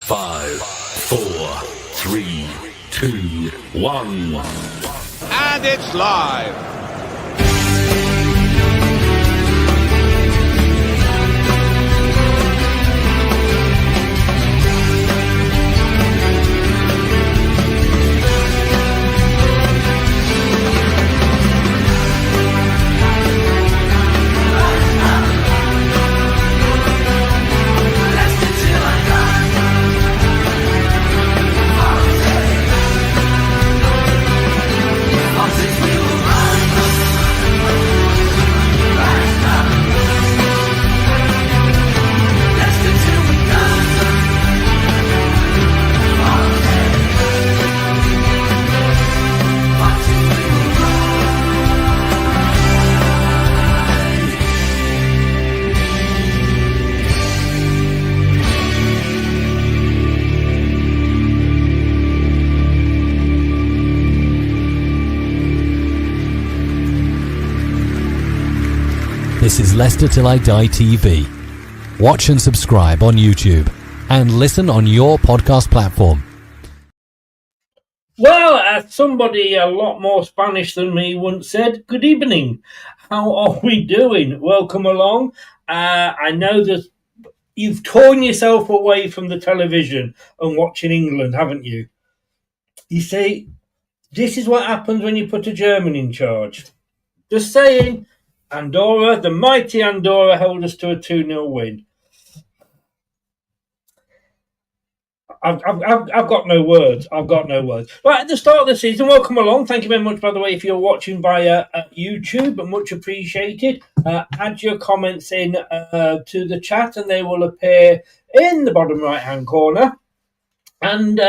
5, 4, 3, 2, 1. And it's live. This is Leicester Till I Die TV. Watch and subscribe on YouTube and listen on your podcast platform. Well, as somebody a lot more Spanish than me once said, good evening. How are we doing? Welcome along. I know that you've torn yourself away from the television and watching England, haven't you? You see, this is what happens when you put a German in charge. Just saying. Andorra, the mighty Andorra, held us to a 2-0 win. I've got no words. Right, at the start of the season, welcome along. Thank you very much, by the way, if you're watching via YouTube, but much appreciated. Add your comments in to the chat, and they will appear in the bottom right-hand corner. And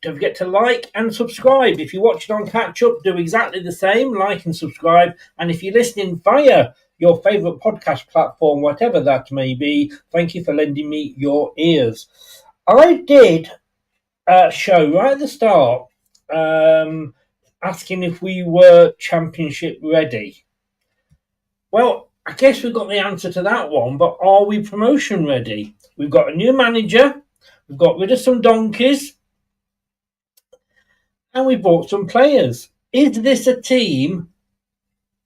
don't forget to like and subscribe. If you're watching on catch-up, do exactly the same. Like and subscribe. And if you're listening via your favourite podcast platform, whatever that may be, thank you for lending me your ears. I did a show right at the start asking if we were championship ready. Well, I guess we've got the answer to that one, but are we promotion ready? We've got a new manager. We've got rid of some donkeys. And we bought some players. Is this a team,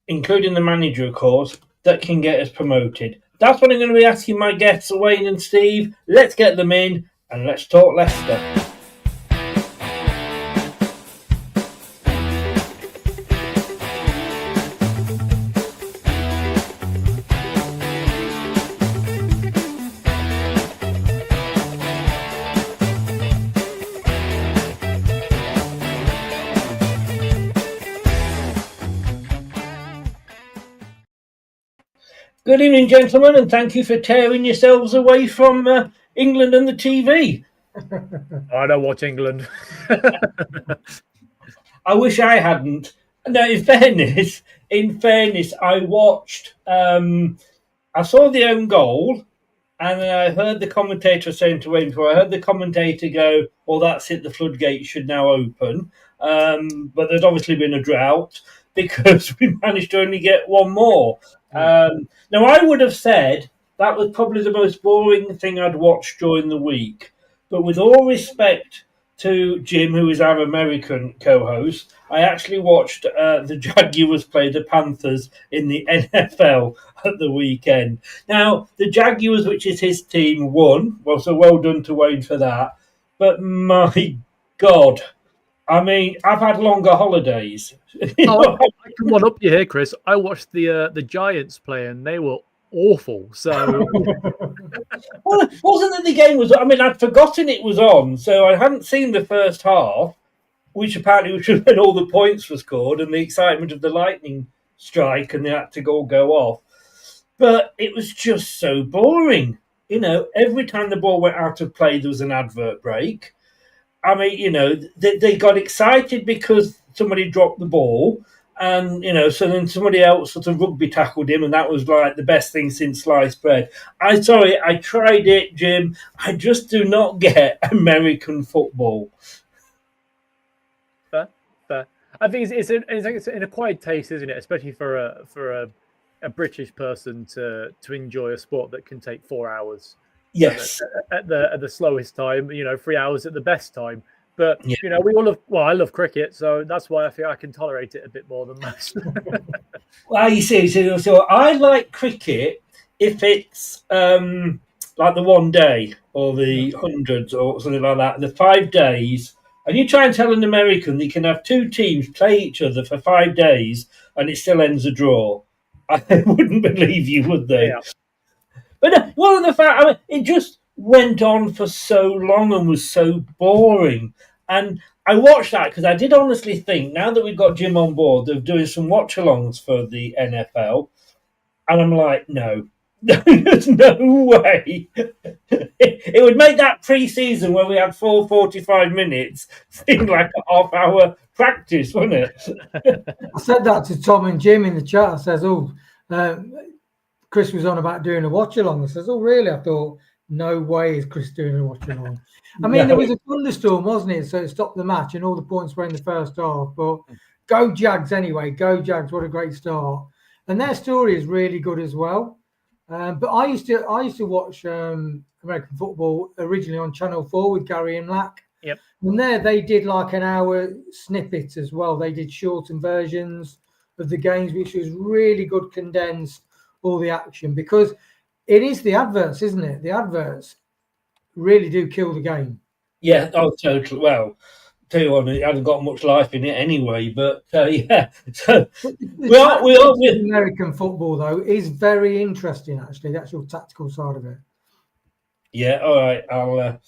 including the manager, of course, that can get us promoted? That's what I'm going to be asking my guests, Wayne and Steve. Let's get them in and let's talk Leicester. Good evening, gentlemen, and thank you for tearing yourselves away from England and the TV. I don't watch England. I wish I hadn't. No, in fairness, I watched. I saw the own goal, and then I heard the commentator saying to Wayne before. I heard the commentator go, "Well, that's it. The floodgates should now open." But there's obviously been a drought because we managed to only get one more. Now, I would have said that was probably the most boring thing I'd watched during the week. But with all respect to Jim, who is our American co-host, I actually watched the Jaguars play the Panthers in the NFL at the weekend. Now, the Jaguars, which is his team, won. Well, so well done to Wayne for that. But my God, I mean, I've had longer holidays. I can one up you here, Chris. I watched the Giants play, and they were awful. So, well, wasn't it the game was? I mean, I'd forgotten it was on, so I hadn't seen the first half, which apparently was when all the points were scored and the excitement of the lightning strike, and they had to go off. But it was just so boring. You know, every time the ball went out of play, there was an advert break. I mean, you know, they got excited because somebody dropped the ball, and, you know, so then somebody else sort of rugby tackled him, and that was like the best thing since sliced bread. I tried it, Jim. I just do not get American football. Fair. I think it's an acquired taste, isn't it? Especially for a British person to enjoy a sport that can take 4 hours. Yes. at the slowest time, 3 hours at the best time. But Yeah. we all love. Well, I love cricket, so that's why I think I can tolerate it a bit more than most. Well, you see, so I like cricket if it's like the one day or the hundreds or something like that, the 5 days. And you try and tell an American that you can have two teams play each other for 5 days and it still ends a draw. I wouldn't believe you, would they? Yeah. But one of the fact, I mean, it just went on for so long and was so boring. And I watched that because I did honestly think now that we've got Jim on board, they're doing some watch-alongs for the NFL, and I'm like, no, there's no way. It would make that pre-season where we had 45 minutes seem like a half-hour practice, wouldn't it? I said that to Tom and Jim in the chat. I says, Chris was on about doing a watch along. I says, oh, really? I thought, no way is Chris doing a watch along. I mean, there was a thunderstorm, wasn't it? So it stopped the match and all the points were in the first half. But go Jags anyway. Go Jags. What a great start. And their story is really good as well. But I used to watch American football originally on Channel 4 with Gary and Lack. Yep. And there they did like an hour snippets as well. They did shortened versions of the games, which was really good, condensed all the action, because it is the adverts, isn't it? The adverts really do kill the game. Yeah, oh, totally. Well, tell you what, it hasn't got much life in it anyway. But yeah, so the American football though is very interesting. Actually, the actual tactical side of it. Yeah, all right. I'll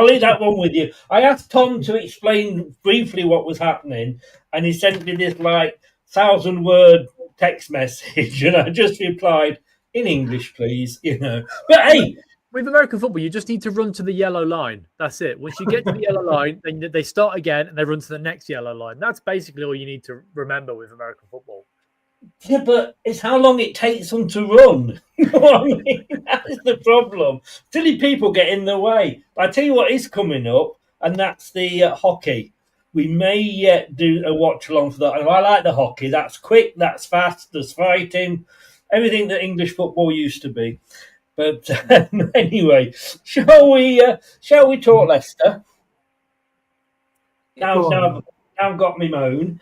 leave that one with you. I asked Tom to explain briefly what was happening, and he sent me this 1,000-word text message, and I just replied in English, please. But hey, with American football, you just need to run to the yellow line. That's it. Once you get to the yellow line, then they start again and they run to the next yellow line. That's basically all you need to remember with American football. Yeah, but it's how long it takes them to run. You know what I mean? That's the problem. Silly people get in the way. But I tell you what is coming up, and that's the hockey. We may yet do a watch along for that. And I like the hockey. That's quick, that's fast, there's fighting, everything that English football used to be. But anyway, shall we talk Leicester? Now I've got me moan.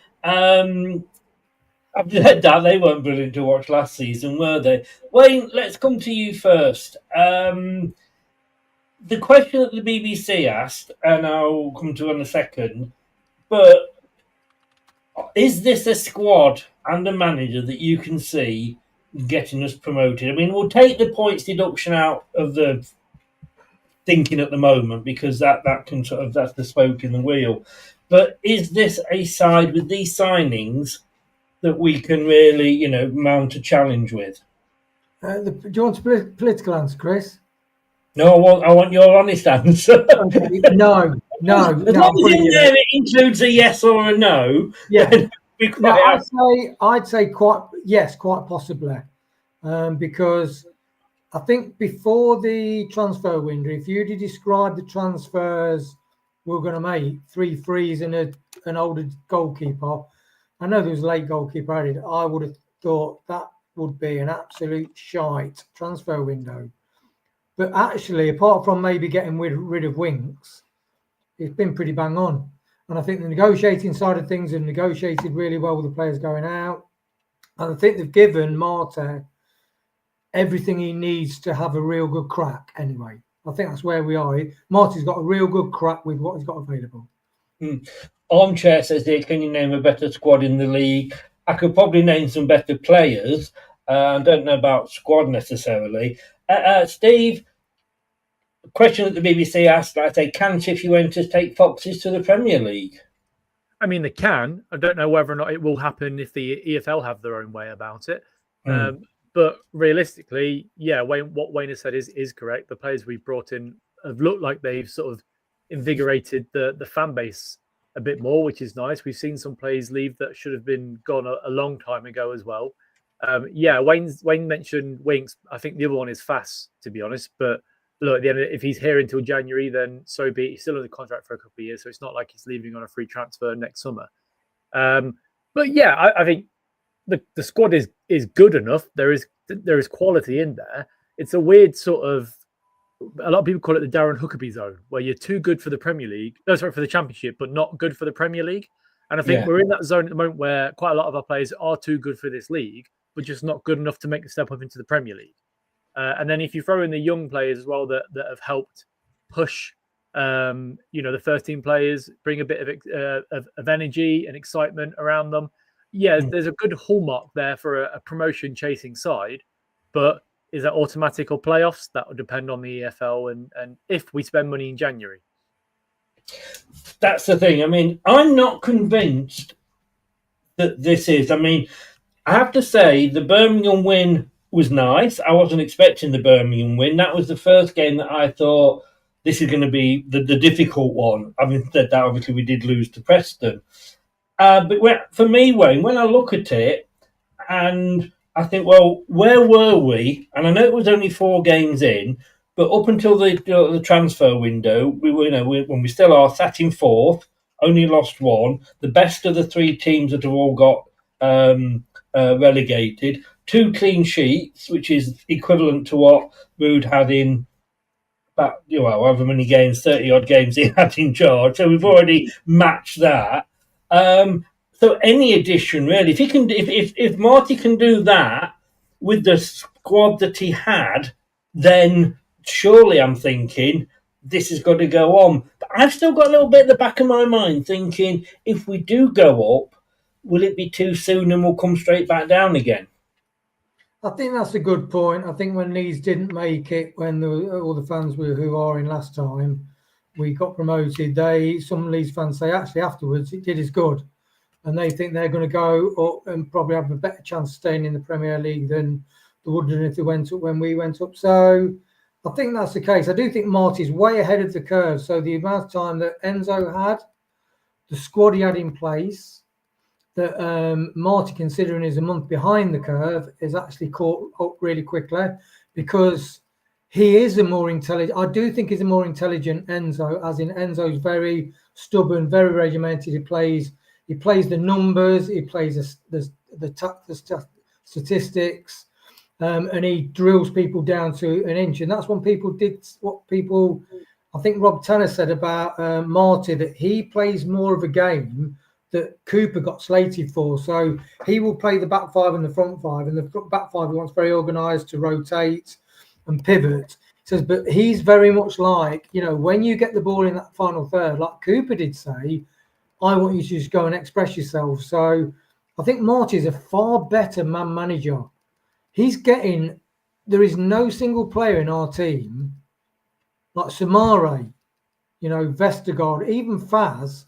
I've said that they weren't brilliant to watch last season, were they? Wayne, let's come to you first. The question that the BBC asked, and I'll come to in a second, but is this a squad and a manager that you can see getting us promoted? I mean, we'll take the points deduction out of the thinking at the moment, because that can that's the spoke in the wheel. But is this a side with these signings that we can really, mount a challenge with? Do you want a political answer, Chris? No, I want your honest answer. No. As long as in there it includes a yes or a no. Yeah. I'd say quite possibly, because I think before the transfer window, if you'd described the transfers we were going to make, 3 frees and an older goalkeeper. I know there was a late goalkeeper added. I would have thought that would be an absolute shite transfer window. But actually, apart from maybe getting rid of Winks, it's been pretty bang on. And I think the negotiating side of things have negotiated really well with the players going out. And I think they've given Marte everything he needs to have a real good crack anyway. I think that's where we are. Marte's got a real good crack with what he's got available. Armchair says here, can you name a better squad in the league? I could probably name some better players. I don't know about squad necessarily. Steve, question that the BBC asked, I say, can Cifuentes take Foxes to the Premier League? I mean, they can. I don't know whether or not it will happen if the EFL have their own way about it. But realistically, yeah, what Wayne has said is correct. The players we've brought in have looked like they've sort of invigorated the fan base a bit more, which is nice. We've seen some players leave that should have been gone a long time ago as well. Wayne mentioned Winks. I think the other one is Fass, to be honest. But look, at the end of it, if he's here until January, then so be it. He's still under contract for a couple of years, so it's not like he's leaving on a free transfer next summer. But yeah, I think the squad is good enough. There is quality in there. it's a weird sort of, a lot of people call it the Darren Huckabee zone, where you're too good for the Premier League, for the Championship, but not good for the Premier League. And I think we're in that zone at the moment where quite a lot of our players are too good for this league, but just not good enough to make the step up into the Premier League. And then if you throw in the young players as well that have helped push, the first team players, bring a bit of energy and excitement around them. Yeah, there's a good hallmark there for a promotion chasing side, but is that automatic or playoffs? That will depend on the EFL and if we spend money in January. That's the thing. I mean, I'm not convinced that this is. I mean, I have to say the Birmingham win was nice. I wasn't expecting the Birmingham win. That was the first game that I thought this is going to be the difficult one. Having said that, obviously we did lose to Preston. But for me, Wayne, when I look at it and I think, well, where were we? And I know it was only 4 games in, but up until the transfer window, we were, when we still are, sat in 4th, only lost 1. The best of the 3 teams that have all got relegated. 2 clean sheets, which is equivalent to what Rood had in about, however many games, 30-odd games he had in charge. So we've already matched that. So any addition, really, if Marty can do that with the squad that he had, then surely I'm thinking this has got to go on. But I've still got a little bit at the back of my mind thinking if we do go up, will it be too soon and we'll come straight back down again? I think that's a good point. I think when Leeds didn't make it, when all the fans who are in last time, we got promoted, some Leeds fans say actually afterwards it did as good. And they think they're going to go up and probably have a better chance of staying in the Premier League than they would have if they went up when we went up. So I think that's the case. I do think Marty's way ahead of the curve. So the amount of time that Enzo had, the squad he had in place, that Marty, considering is a month behind the curve, is actually caught up really quickly because he is a more intelligent. I do think he's a more intelligent Enzo, as in Enzo's very stubborn, very regimented. He plays the numbers, he plays the statistics, and he drills people down to an inch. And that's when I think Rob Tanner said about Marty, that he plays more of a game that Cooper got slated for. So he will play the back 5 and the front 5, and the back 5 he wants very organised to rotate and pivot. He says, but he's very much like, when you get the ball in that final third, like Cooper did say, I want you to just go and express yourself. So I think Marty is a far better man manager. There is no single player in our team like Samare, Vestergaard, even Faz,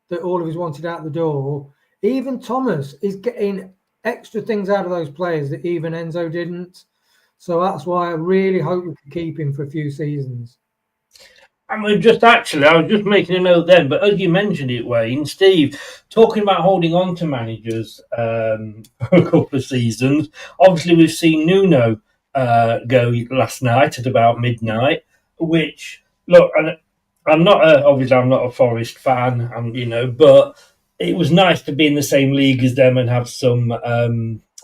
that all of us wanted out the door. Even Thomas is getting extra things out of those players that even Enzo didn't. So that's why I really hope we can keep him for a few seasons. I was just making a note then, but as you mentioned it, Wayne, Steve, talking about holding on to managers for a couple of seasons, obviously we've seen Nuno go last night at about midnight, which, look, I'm not a Forest fan, but it was nice to be in the same league as them and have some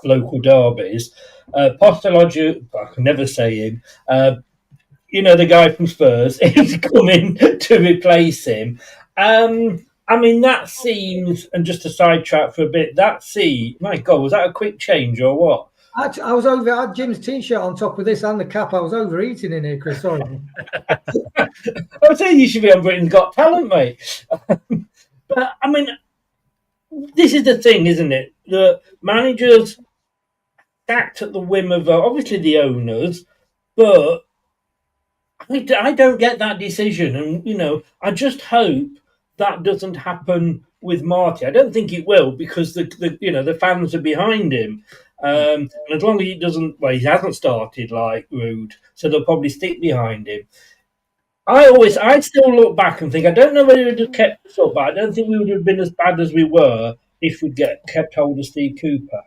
local derbies. Posteloglou, I can never say him, the guy from Spurs, he's coming to replace him. That seems, and just to sidetrack for a bit, my God, was that a quick change or what? I was over. I had Jim's t-shirt on top of this and the cap. I was overeating in here, Chris. Sorry. I was saying you should be on Britain's Got Talent, mate. But this is the thing, isn't it? The managers act at the whim of obviously the owners, but I don't get that decision, and I just hope that doesn't happen with Marty. I don't think it will because the fans are behind him, and as long as he doesn't, he hasn't started like Rood, so they'll probably stick behind him. I still look back and think I don't know whether we'd have kept us up, but I don't think we would have been as bad as we were if we'd kept hold of Steve Cooper.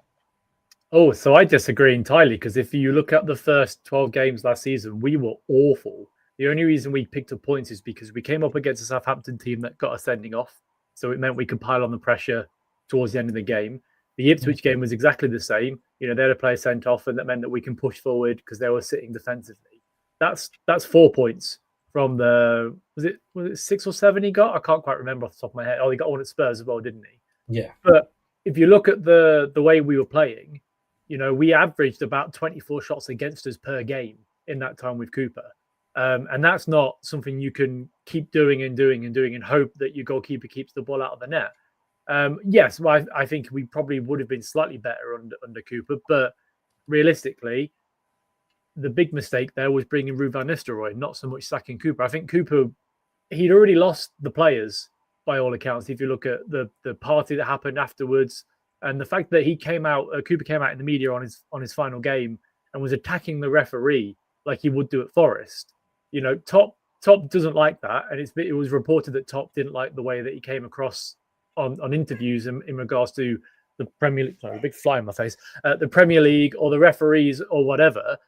Oh, so I disagree entirely because if you look at the first 12 games last season, we were awful. The only reason we picked up points is because we came up against a Southampton team that got us sending off. So it meant we could pile on the pressure towards the end of the game. The Ipswich game was exactly the same. they had a player sent off, and that meant that we can push forward because they were sitting defensively. That's 4 points from the was it 6 or 7 he got? I can't quite remember off the top of my head. Oh, he got one at Spurs as well, didn't he? Yeah. But if you look at the way we were playing, we averaged about 24 shots against us per game in that time with Cooper. And that's not something you can keep doing and hope that your goalkeeper keeps the ball out of the net. Yes, well, I think we probably would have been slightly better under Cooper, but realistically, the big mistake there was bringing Ruud van Nistelrooy, not so much sacking Cooper. I think Cooper, he'd already lost the players by all accounts. If you look at the party that happened afterwards, and the fact that Cooper came out in the media on his final game and was attacking the referee like he would do at Forest. Top doesn't like that, and it was reported that Top didn't like the way that he came across on interviews in regards to the Premier League. Sorry, a big fly in my face. The Premier League or the referees or whatever.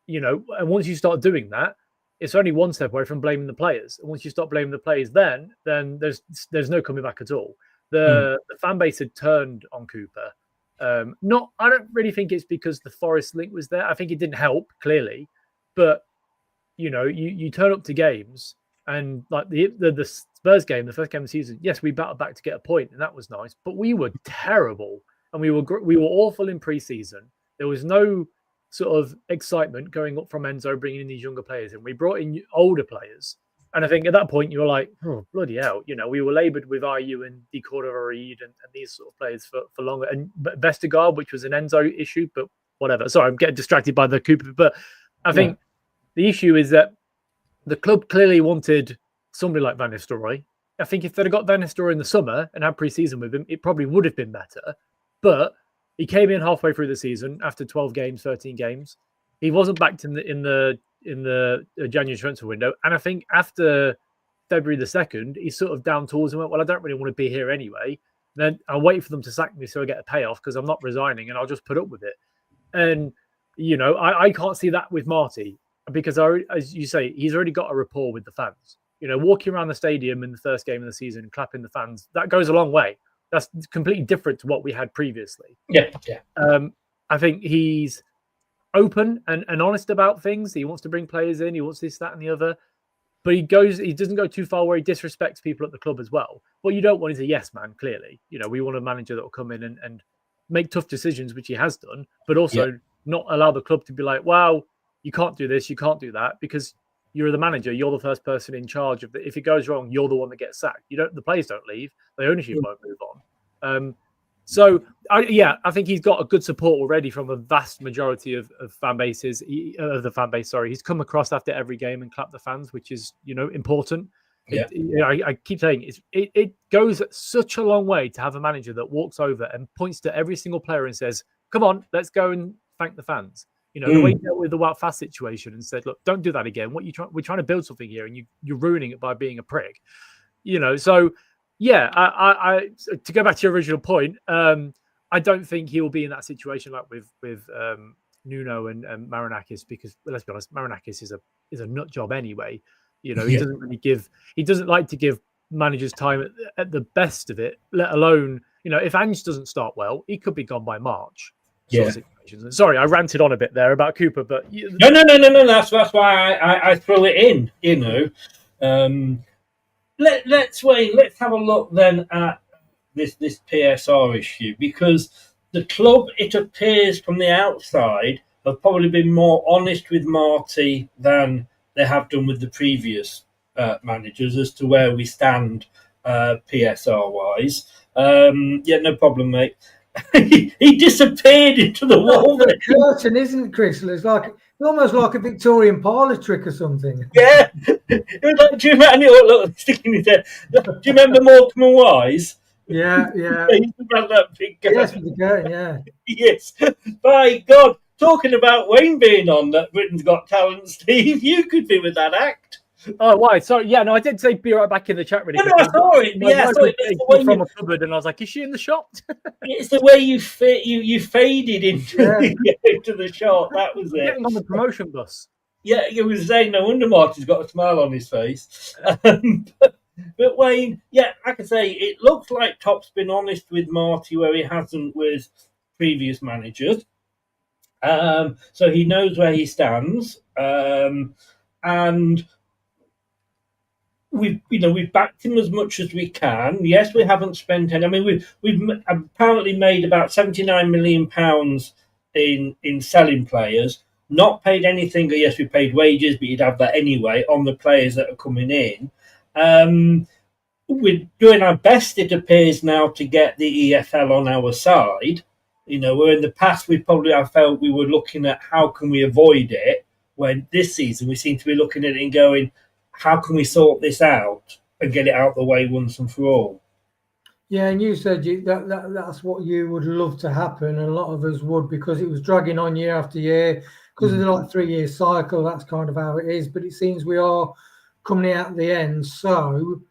And once you start doing that, it's only one step away from blaming the players. And once you stop blaming the players, then there's no coming back at all. The fan base had turned on Cooper. I don't really think it's because the Forest link was there. I think it didn't help, clearly. But, you turn up to games and like the Spurs game, the first game of the season, yes, we battled back to get a point and that was nice. But we were terrible and we were awful in pre-season. There was no sort of excitement going up from Enzo, bringing in these younger players. And we brought in older players. And I think at that point, you were like, oh, bloody hell. We were laboured with Ayew and De Cordova-Reid and these sort of players for longer. And Vestergaard, which was an Enzo issue, but whatever. Sorry, I'm getting distracted by the Cooper. But I think the issue is that the club clearly wanted somebody like Van Nistelrooy. I think if they'd have got Van Nistelrooy in the summer and had pre-season with him, it probably would have been better. But he came in halfway through the season after 12 games, 13 games. He wasn't backed in the January transfer window. And I think after February the 2nd, he sort of down tools and went, well, I don't really want to be here anyway. Then I'll wait for them to sack me so I get a payoff because I'm not resigning and I'll just put up with it. And, I can't see that with Marty because, as you say, he's already got a rapport with the fans. Walking around the stadium in the first game of the season, clapping the fans, that goes a long way. That's completely different to what we had previously. Yeah. I think he's open and honest about things. He wants to bring players in. He wants this, that, and the other. But he doesn't go too far where he disrespects people at the club as well. What you don't want is a yes man, clearly. We want a manager that will come in and make tough decisions, which he has done, but also not allow the club to be like, wow, you can't do this, you can't do that, because you're the manager, you're the first person in charge of it. If it goes wrong, you're the one that gets sacked. The players don't leave, the ownership won't move on. I think he's got a good support already from a vast majority of fan bases. Of the fan base, sorry, he's come across after every game and clapped the fans, which is important. Yeah. I keep saying it goes such a long way to have a manager that walks over and points to every single player and says, "Come on, let's go and thank the fans." The way he dealt with the Wout Fass situation and said, "Look, don't do that again. We're trying to build something here, and you're ruining it by being a prick." So. Yeah, I to go back to your original point, I don't think he will be in that situation like with Nuno and Marinakis, because let's be honest, Marinakis is a nut job anyway. He doesn't like to give managers time at the best of it, let alone if Ange doesn't start well, he could be gone by March. Yeah. Sorry, I ranted on a bit there about Cooper, but no. That's why I throw it in. Let's have a look then at this PSR issue, because the club, it appears from the outside, have probably been more honest with Marty than they have done with the previous managers as to where we stand PSR wise. No problem, mate. He disappeared into the wall. That's a curtain, isn't it, Chris? It's almost like a Victorian parlour trick or something. Yeah. It was like, do you remember, look, sticking his head. Do you remember Morecambe and Wise? Yeah. He used to have that big guy. Yes, with the curtain, yeah. Yes. By God, talking about Wayne being on that Britain's Got Talent, Steve, you could be with that act. Oh, why? Sorry. Yeah, no, I did say be right back in the chat really quickly. No, I saw it. Yeah, I saw it. From a cupboard, and I was like, is she in the shot? It's the way you faded into the shot. That was it. Getting on the promotion bus. Yeah, it was saying, no wonder Marty's got a smile on his face. But Wayne, like I say, it looks like Top's been honest with Marty where he hasn't with previous managers. So he knows where he stands, and we've backed him as much as we can. Yes, we haven't spent any. I mean, we've apparently made about £79 million in selling players. Not paid anything. Yes, we paid wages, but you'd have that anyway on the players that are coming in. We're doing our best, it appears now, to get the EFL on our side. Where in the past I felt we were looking at how can we avoid it. When this season we seem to be looking at it and going, how can we sort this out and get it out of the way once and for all? Yeah, and you said that's what you would love to happen, and a lot of us would, because it was dragging on year after year. Because of the 3-year cycle, that's kind of how it is. But it seems we are coming out at the end. So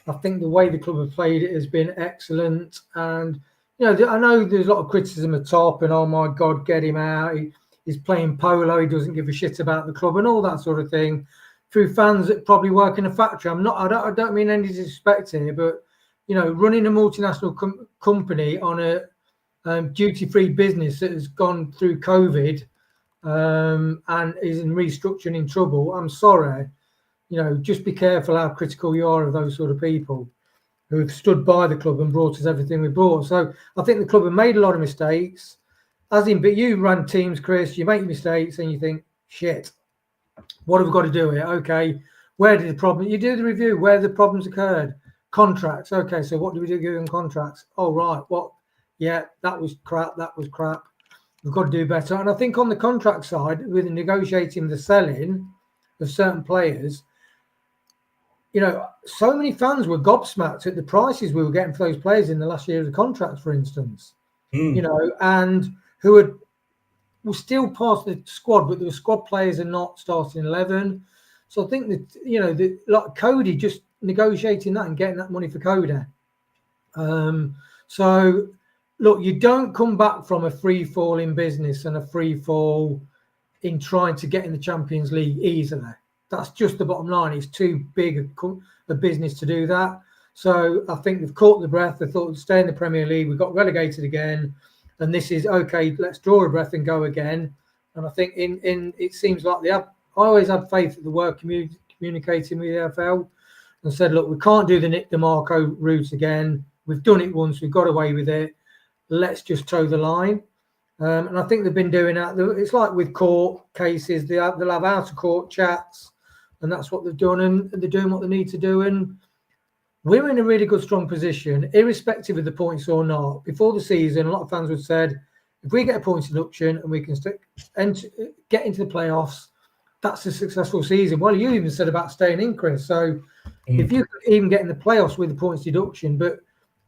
I think the way the club have played it has been excellent. And, I know there's a lot of criticism at top and, oh, my God, get him out. He's playing polo. He doesn't give a shit about the club and all that sort of thing. Through fans that probably work in a factory. I don't mean any disrespect here, but, running a multinational company on a duty-free business that has gone through COVID and is in restructuring in trouble, I'm sorry. Just be careful how critical you are of those sort of people who have stood by the club and brought us everything we brought. So I think the club have made a lot of mistakes. But you run teams, Chris, you make mistakes and you think, shit, what have we got to do here? Okay, where did the problem? You do the review, where the problems occurred. Contracts. Okay, so what do we do in contracts? Oh, right. What? Yeah, that was crap. We've got to do better. And I think on the contract side, with negotiating the selling of certain players, so many fans were gobsmacked at the prices we were getting for those players in the last year of the contracts, for instance. And who were still part of the squad, but there were squad players and not starting 11. So I think that, like Cody, just negotiating that and getting that money for Cody. So, look, you don't come back from a free fall in business and a free fall in trying to get in the Champions League easily. That's just the bottom line. It's too big a business to do that. So I think they've caught the breath. They thought, stay in the Premier League. We got relegated again. And this is, okay, let's draw a breath and go again. And I think it seems like I always had faith that they were communicating with the EFL and said, look, we can't do the Nick DeMarco route again. We've done it once. We've got away with it. Let's just toe the line. And I think they've been doing that. It's like with court cases. They'll have out-of-court chats, and that's what they've done, and they're doing what they need to do. And we're in a really good, strong position, irrespective of the points or not. Before the season, a lot of fans would have said, if we get a points deduction and we can get into the playoffs, that's a successful season. Well, you even said about staying in, Chris. So if you could even get in the playoffs with the points deduction, but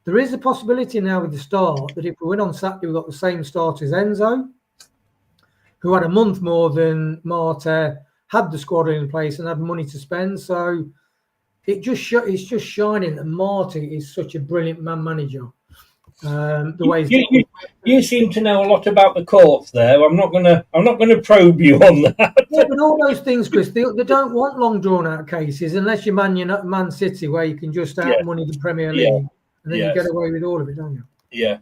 there is a possibility now with the start that if we win on Saturday, we've got the same start as Enzo, who had a month more than Marte, had the squad in place and had money to spend. So it's just shining that Marty is such a brilliant manager. The way you seem to know a lot about the courts there. I'm not gonna probe you on that. Yeah, but all those things, Chris, they don't want long drawn out cases unless you're Man City, where you can just out money the Premier League, and then you get away with all of it, don't you? Yeah.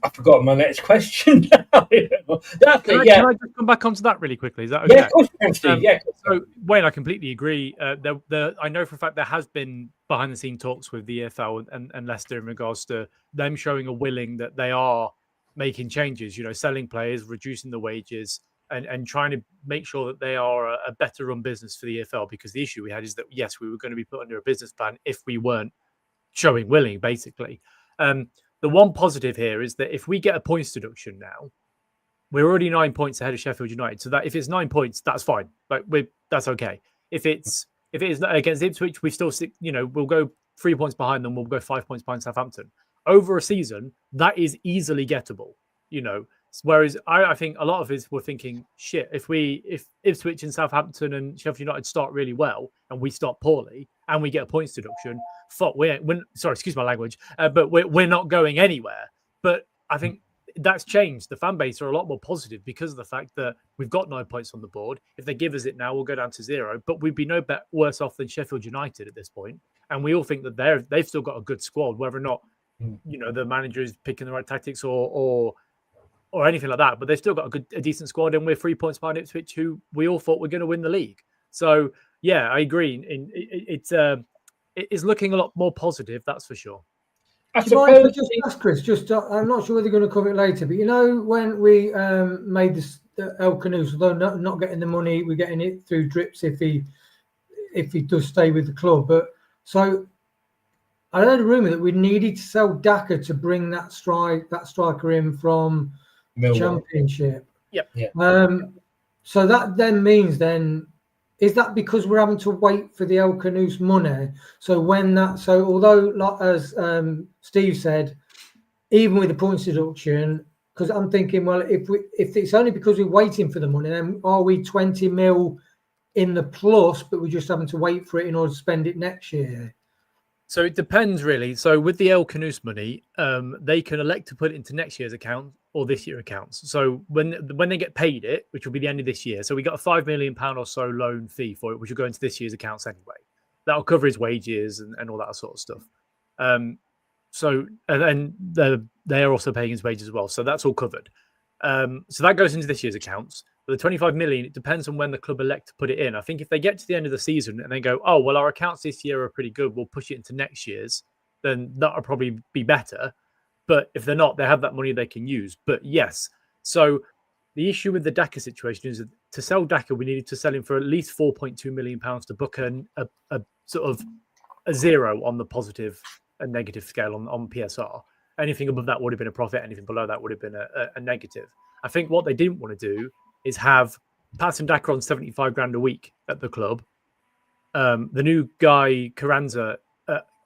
I've forgotten my next question now. Can I just come back onto that really quickly? Is that okay? Yeah, of course, Steve. So, Wayne, I completely agree. I know for a fact there has been behind-the-scene talks with the EFL and Leicester in regards to them showing a willing that they are making changes, selling players, reducing the wages, and trying to make sure that they are a better run business for the EFL, because the issue we had is that, yes, we were going to be put under a business plan if we weren't showing willing, basically. The one positive here is that if we get a points deduction now, we're already 9 points ahead of Sheffield United. So that if it's 9 points, that's fine. That's okay. If it is against Ipswich, we still, we'll go 3 points behind them. We'll go 5 points behind Southampton. Over a season, that is easily gettable. Whereas I think a lot of us were thinking, shit, if Ipswich and Southampton and Sheffield United start really well and we start poorly and we get a points deduction, fuck, we're sorry, excuse my language, but we're not going anywhere. But I think that's changed. The fan base are a lot more positive because of the fact that we've got 9 points on the board. If they give us it now, we'll go down to 0. But we'd be no worse off than Sheffield United at this point. And we all think that they've still got a good squad, whether or not the manager is picking the right tactics or or anything like that, but they've still got a decent squad, and we're 3 points behind Ipswich, who we all thought were going to win the league. So yeah, I agree. It's looking a lot more positive, that's for sure. I Do you mind if I suppose just ask Chris? I'm not sure whether you're going to cover it later, but when we made this El Canoes, although not getting the money, we're getting it through drips if he does stay with the club. But so I heard a rumor that we needed to sell Daka to bring that striker in from the Championship. Yep. Yeah. So that then means is that because we're having to wait for the El Canoes money? So although as Steve said, even with the points deduction, because I'm thinking, well, if it's only because we're waiting for the money, then are we 20 mil in the plus, but we're just having to wait for it in order to spend it next year? So it depends, really. So with the El Canoes money, they can elect to put it into next year's account or this year's accounts. So when they get paid it, which will be the end of this year, so we got a £5 million or so loan fee for it, which will go into this year's accounts anyway. That'll cover his wages and all that sort of stuff. So and then they're also paying his wages as well. So that's all covered. So that goes into this year's accounts. But the 25 million, it depends on when the club elect to put it in. I think if they get to the end of the season and they go, oh, well, our accounts this year are pretty good, we'll push it into next year's, then that'll probably be better. But if they're not, they have that money they can use. But yes, so the issue with the Daka situation is that to sell Daka, we needed to sell him for at least £4.2 million to book a sort of a zero on the positive and negative scale on PSR. Anything above that would have been a profit. Anything below that would have been a negative. I think what they didn't want to do is have Patson Daka on 75 grand a week at the club. The new guy, Carranza,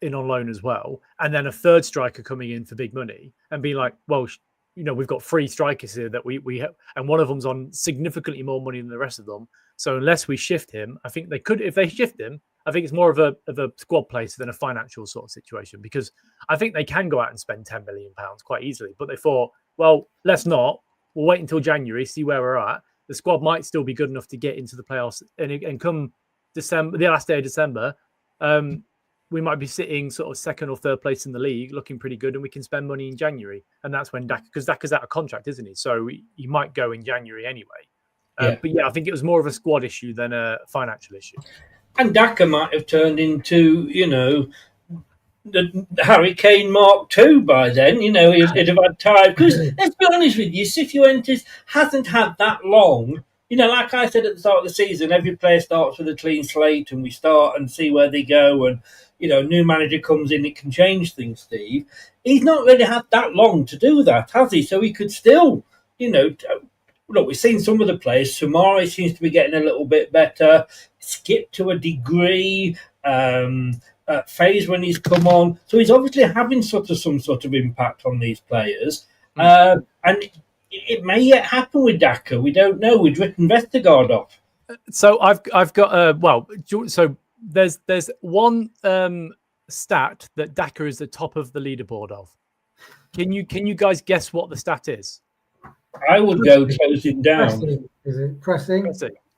in on loan as well. And then a third striker coming in for big money and being like, well, we've got 3 strikers here that we have, and one of them's on significantly more money than the rest of them. So unless we shift him, I think they could, if they shift him, I think it's more of a squad place than a financial sort of situation, because I think they can go out and spend £10 million quite easily. But they thought, well, let's not. We'll wait until January, see where we're at. The squad might still be good enough to get into the playoffs, and come December, the last day of December, we might be sitting sort of second or third place in the league, looking pretty good, and we can spend money in January. And that's when because Daka's out of contract, isn't he? So he might go in January anyway. But yeah, I think it was more of a squad issue than a financial issue. And Daka might have turned into, the Harry Kane Mark II by then. He'd have had time. Because let's be honest with you, Cifuentes hasn't had that long. Like I said at the start of the season, every player starts with a clean slate, and we start and see where they go. And new manager comes in, it can change things. Steve, he's not really had that long to do that, has he? So he could still, look, we've seen some of the players. Sumari seems to be getting a little bit better. Skip to a degree. Phase when he's come on, so he's obviously having some sort of impact on these players. And it may yet happen with Daka. We don't know. We've written Vestergaard off. So I've got so there's one stat that Daka is the top of the leaderboard of. Can you guys guess what the stat is? I would go closing down. Pressing. Is it pressing?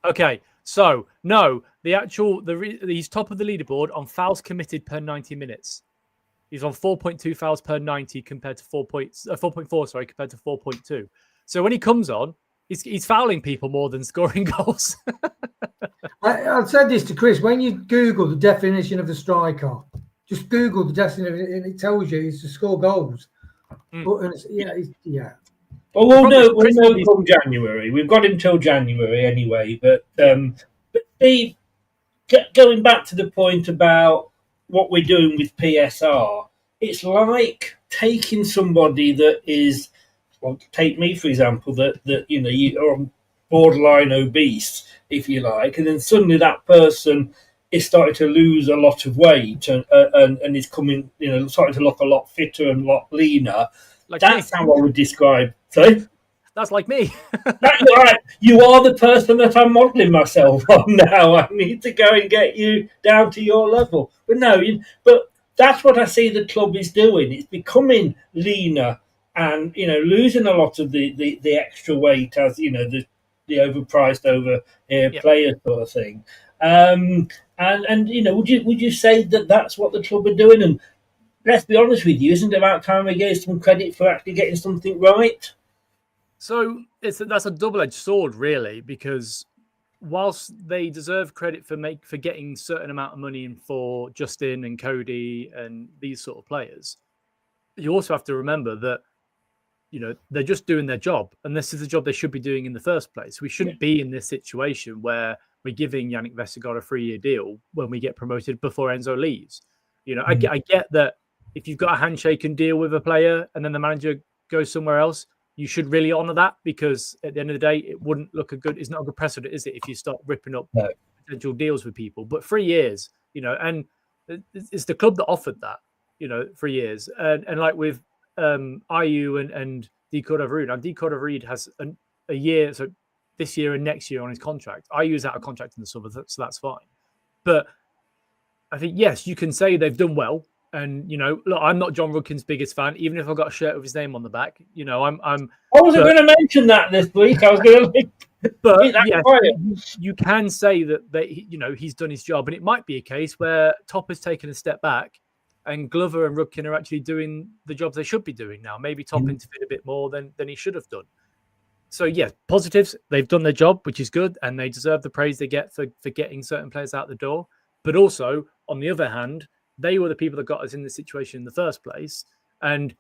Okay, so no, he's top of the leaderboard on fouls committed per 90 minutes. He's on 4.2 fouls per 90 compared to 4.4, compared to 4.2. So when he comes on, he's fouling people more than scoring goals. I've said this to Chris. When you Google the definition of a striker, just Google the definition, and it tells you it's to score goals. Yeah. Well, we'll know come January. We've got him till January anyway. But Steve, going back to the point about what we're doing with PSR, it's like taking somebody that is, well, take me for example, that you're on borderline obese, if you like, and then suddenly that person is starting to lose a lot of weight and is coming, starting to look a lot fitter and a lot leaner. That's how I would describe. Sorry? That's like me. That's right. You are the person that I'm modelling myself on now. I need to go and get you down to your level. But no, but that's what I see the club is doing. It's becoming leaner and, losing a lot of the extra weight as, the overpriced over here player sort of thing. And would you say that that's what the club are doing? And let's be honest with you, isn't it about time we gave some credit for actually getting something right? So that's a double-edged sword, really, because whilst they deserve credit for getting certain amount of money in for Justin and Cody and these sort of players, you also have to remember that they're just doing their job, and this is the job they should be doing in the first place. We shouldn't be in this situation where we're giving Yannick Vestergaard a 3-year deal when we get promoted before Enzo leaves. I get that if you've got a handshake and deal with a player and then the manager goes somewhere else, you should really honour that, because at the end of the day, it wouldn't look it's not a good precedent, is it, if you start ripping up potential deals with people? But 3 years, and it's the club that offered that, 3 years. And like with Ayew and Decode Reed. Now, Decode Reed has a year, so this year and next year on his contract. Ayew is out of contract in the summer, so that's fine. But I think, yes, you can say they've done well. And, look, I'm not John Rudkin's biggest fan, even if I've got a shirt with his name on the back. I wasn't going to mention that this week. I was going to... But yes, you can say that he's done his job. And it might be a case where Top has taken a step back and Glover and Rudkin are actually doing the jobs they should be doing now. Maybe Top interfered a bit more than he should have done. So, yeah, positives. They've done their job, which is good. And they deserve the praise they get for getting certain players out the door. But also, on the other hand, they were the people that got us in this situation in the first place. And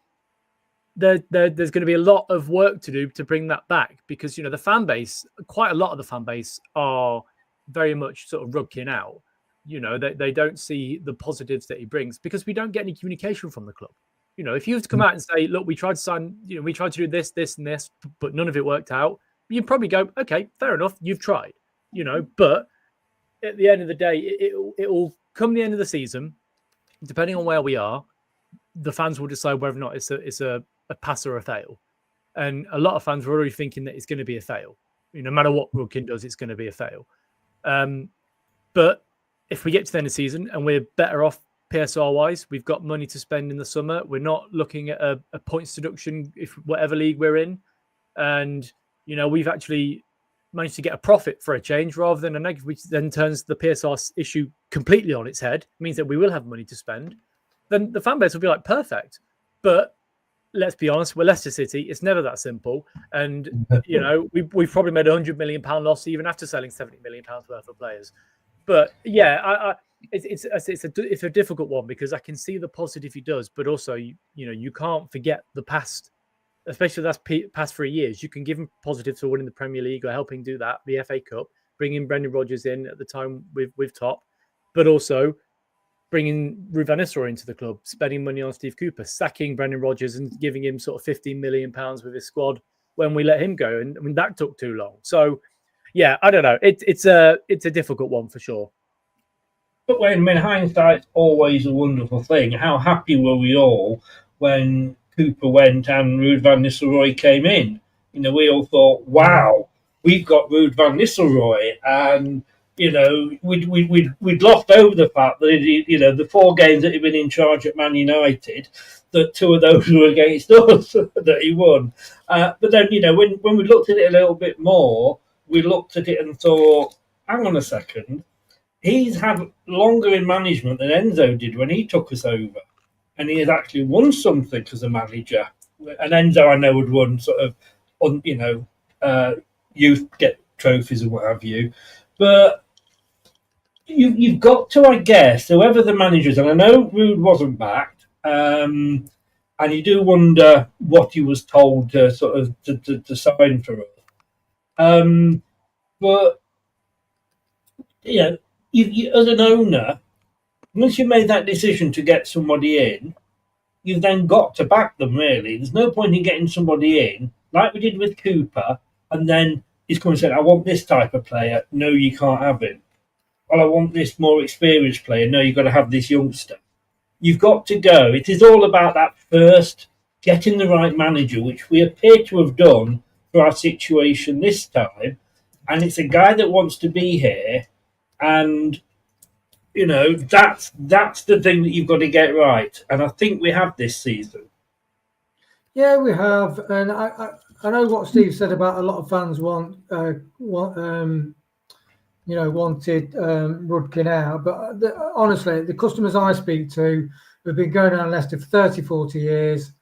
there's going to be a lot of work to do to bring that back, because, the fan base, quite a lot of the fan base are very much sort of Rudkin out. They don't see the positives that he brings because we don't get any communication from the club. If you have to come out and say, look, we tried to sign, we tried to do this, this, and this, but none of it worked out, you'd probably go, okay, fair enough, you've tried, but at the end of the day, it will come the end of the season. Depending on where we are, the fans will decide whether or not it's a pass or a fail. And a lot of fans were already thinking that it's going to be a fail. No matter what Rudkin does, it's going to be a fail. But if we get to the end of the season and we're better off PSR-wise, we've got money to spend in the summer. We're not looking at a points deduction if whatever league we're in. And, we've actually managed to get a profit for a change rather than a negative, which then turns the PSR issue completely on its head. It means that we will have money to spend. Then the fan base will be like, perfect. But let's be honest, we're Leicester City. It's never that simple. And, we've probably made £100 million loss even after selling £70 million worth of players. But yeah, it's a difficult one because I can see the positive he does, but also, you can't forget the past. Especially that's past 3 years. You can give him positives for winning the Premier League or helping do that, the FA Cup, bringing Brendan Rodgers in at the time with Top, but also bringing Ruud van Nistelrooy into the club, spending money on Steve Cooper, sacking Brendan Rodgers and giving him sort of £15 million with his squad when we let him go. And that took too long. So, yeah, I don't know. It's a difficult one for sure. But hindsight's always a wonderful thing. How happy were we all when Cooper went and Ruud van Nistelrooy came in? We all thought, wow, we've got Ruud van Nistelrooy. And, we'd lost over the fact that, the 4 games that he'd been in charge at Man United, that 2 of those were against us, that he won. But then, when we looked at it a little bit more, we looked at it and thought, hang on a second, he's had longer in management than Enzo did when he took us over. And he has actually won something as a manager. And Enzo, I know, had won sort of, youth get trophies and what have you. But you've got to, I guess, whoever the manager is, and I know Ruud wasn't backed, and you do wonder what he was told to sign for us. But, you, as an owner, once you made that decision to get somebody in, you've then got to back them, really. There's no point in getting somebody in, like we did with Cooper, and then he's coming and saying, I want this type of player. No, you can't have him. Well, I want this more experienced player. No, you've got to have this youngster. You've got to go. It is all about that first, getting the right manager, which we appear to have done for our situation this time. And it's a guy that wants to be here, and that's the thing that you've got to get right. And I think we have this season. Yeah, we have. And I know what Steve said about a lot of fans wanted Rudkin out. But honestly, the customers I speak to who've been going down Leicester for 30, 40 years,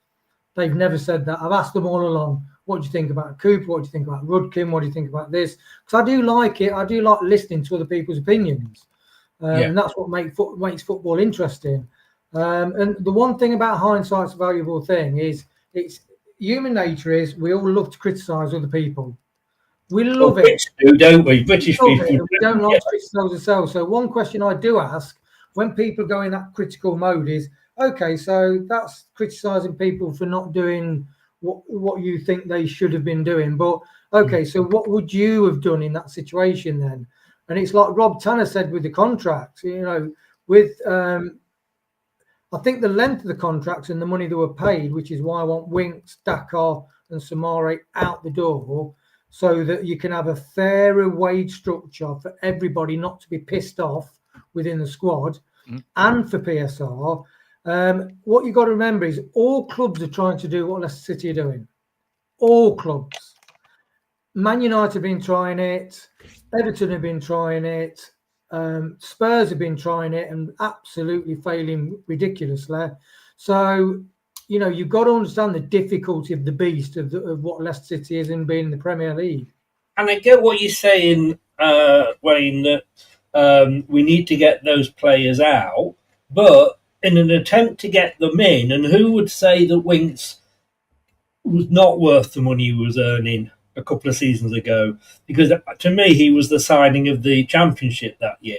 they've never said that. I've asked them all along, What do you think about Cooper? What do you think about Rudkin? What do you think about this? Because I do like it. I do like listening to other people's opinions. And that's what makes football interesting. And the one thing about hindsight's a valuable thing is it's human nature is we all love to criticise other people. We love it. Brits do, don't we? British people. We don't like to criticise ourselves. So one question I do ask when people go in that critical mode is, okay, so that's criticising people for not doing what you think they should have been doing. But okay, so what would you have done in that situation then? And it's like Rob Tanner said with the contracts, with I think the length of the contracts and the money that were paid, which is why I want Winks, Dakar and Samare out the door, so that you can have a fairer wage structure for everybody not to be pissed off within the squad and for PSR. What you've got to remember is all clubs are trying to do what Leicester City are doing. All clubs. Man United have been trying it. Everton have been trying it. Spurs have been trying it and absolutely failing ridiculously. So, you've got to understand the difficulty of the beast of what Leicester City is in being in the Premier League. And I get what you're saying, Wayne, that we need to get those players out, but in an attempt to get them in, and who would say that Winks was not worth the money he was earning a couple of seasons ago? Because to me, he was the signing of the Championship that year.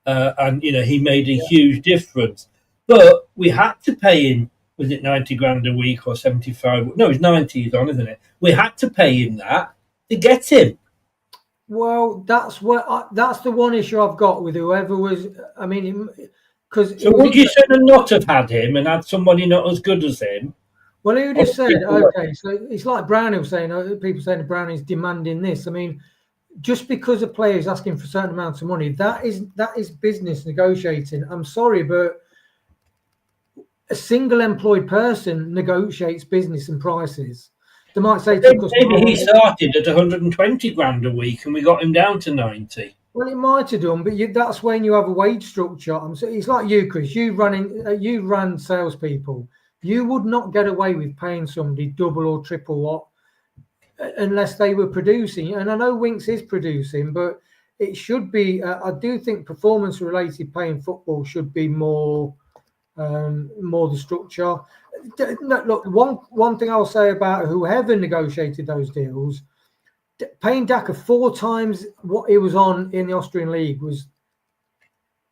And, he made a huge difference. But we had to pay him, was it 90 grand a week or 75? No, it's 90 he's on, isn't it? We had to pay him that to get him. Well, that's the one issue I've got with whoever was. I mean, because so would you not have had him and had somebody not as good as him? Well, who just said okay? So it's like Brownie was saying. People saying that Brownie's demanding this. I mean, just because a player is asking for certain amounts of money, that is business negotiating. I'm sorry, but a single employed person negotiates business and prices. They might say to maybe he started at 120 grand a week and we got him down to 90. Well, it might have done, but that's when you have a wage structure. It's like you, Chris. You ran salespeople. You would not get away with paying somebody double or triple what unless they were producing. And I know Winks is producing, but it should be. I do think performance-related pay in football should be more the structure. Look, one thing I'll say about whoever negotiated those deals, paying Daka 4 times what he was on in the Austrian league was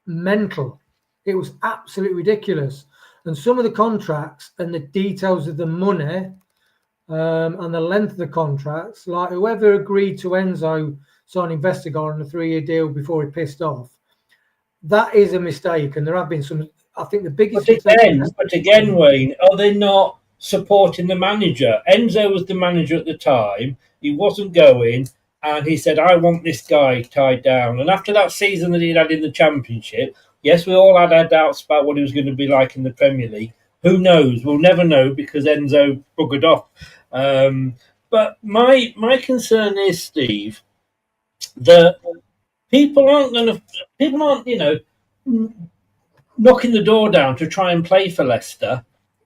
mental. It was absolutely ridiculous. And some of the contracts and the details of the money and the length of the contracts, like whoever agreed to Enzo signing Vestergaard on a 3-year deal before he pissed off, that is a mistake. And there have been some. I think the biggest. But again, Wayne, are they not supporting the manager? Enzo was the manager at the time. He wasn't going, and he said, "I want this guy tied down." And after that season that he'd had in the Championship, yes, we all had our doubts about what he was going to be like in the Premier League. Who knows? We'll never know because Enzo buggered off. But my concern is, Steve, that people aren't, knocking the door down to try and play for Leicester.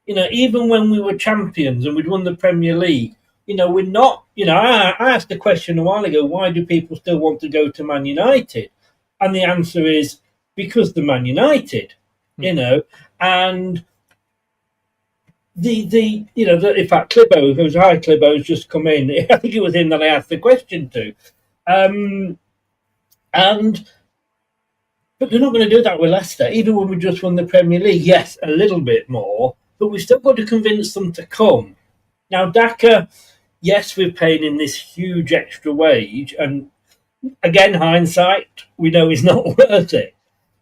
Even when we were champions and we'd won the Premier League, we're not. I asked a question a while ago: why do people still want to go to Man United? And the answer is because the Man United, and in fact, Clibbo, who's hi Clibbo's just come in. I think it was him that I asked the question to, but they're not going to do that with Leicester, even when we just won the Premier League. Yes, a little bit more, but we've still got to convince them to come. Now, Daka, yes, we're paying him this huge extra wage, and again, hindsight, we know he's not worth it.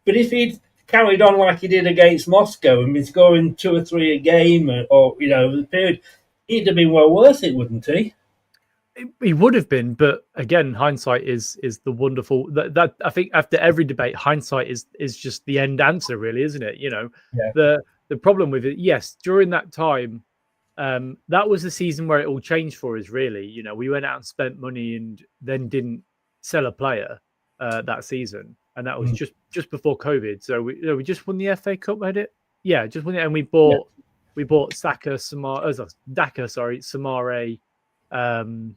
But if he'd carried on like he did against Moscow and been scoring 2 or 3 a game, or over the period, he'd have been well worth it, wouldn't he? He would have been, but again, hindsight is the wonderful that I think after every debate, hindsight is just the end answer, really, isn't it? The problem with it, yes, during that time, that was the season where it all changed for us, really. We went out and spent money and then didn't sell a player that season, and that was just before COVID. So we just won the FA Cup, had it? Yeah, just won it, and we bought Daka, Samare. We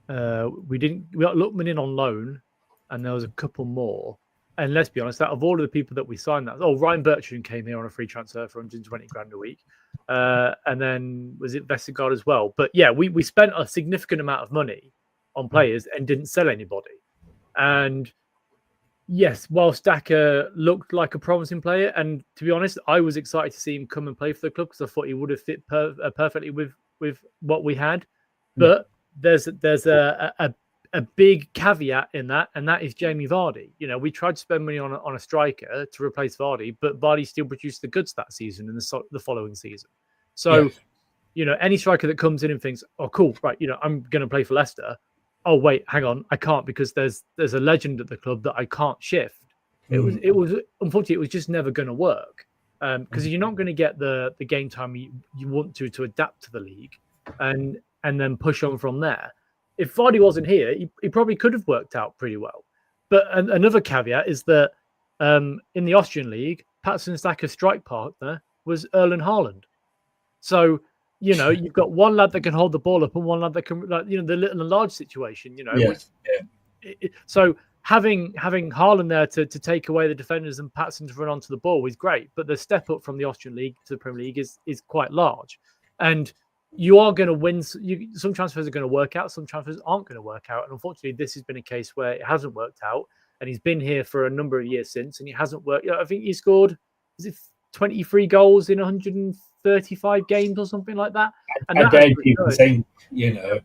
got Lookman in on loan, and there was a couple more. And let's be honest, out of all of the people that we signed, Ryan Bertrand came here on a free transfer for 120 grand a week. And then was it Vestergaard as well? But yeah, we spent a significant amount of money on players and didn't sell anybody. And yes, whilst Daka looked like a promising player, and to be honest, I was excited to see him come and play for the club because I thought he would have fit perfectly with what we had. But there's a big caveat in that, and that is Jamie Vardy. You know, we tried to spend money on a striker to replace Vardy, but Vardy still produced the goods that season and the following season. So, you know, any striker that comes in and thinks, "Oh, cool, right, you know, I'm going to play for Leicester." Oh, wait, hang on, I can't because there's a legend at the club that I can't shift. It was unfortunately it was just never going to work because you're not going to get the game time you want to adapt to the league and then push on from there. If Vardy wasn't here, he probably could have worked out pretty well. But another caveat is that in the Austrian league, Patson Daka's strike partner was Erling Haaland. So, you know, you've got one lad that can hold the ball up and one lad that can, like, you know, the little and large situation, you know. So having Haaland there to take away the defenders and Patson to run onto the ball was great. But the step up from the Austrian league to the Premier League is quite large. And you are going to win. Some transfers are going to work out. Some transfers aren't going to work out. And unfortunately, this has been a case where it hasn't worked out. And he's been here for a number of years since, and he hasn't worked. I think he scored, is it 23 goals in 135 games or something like that? And I dare people think, you know.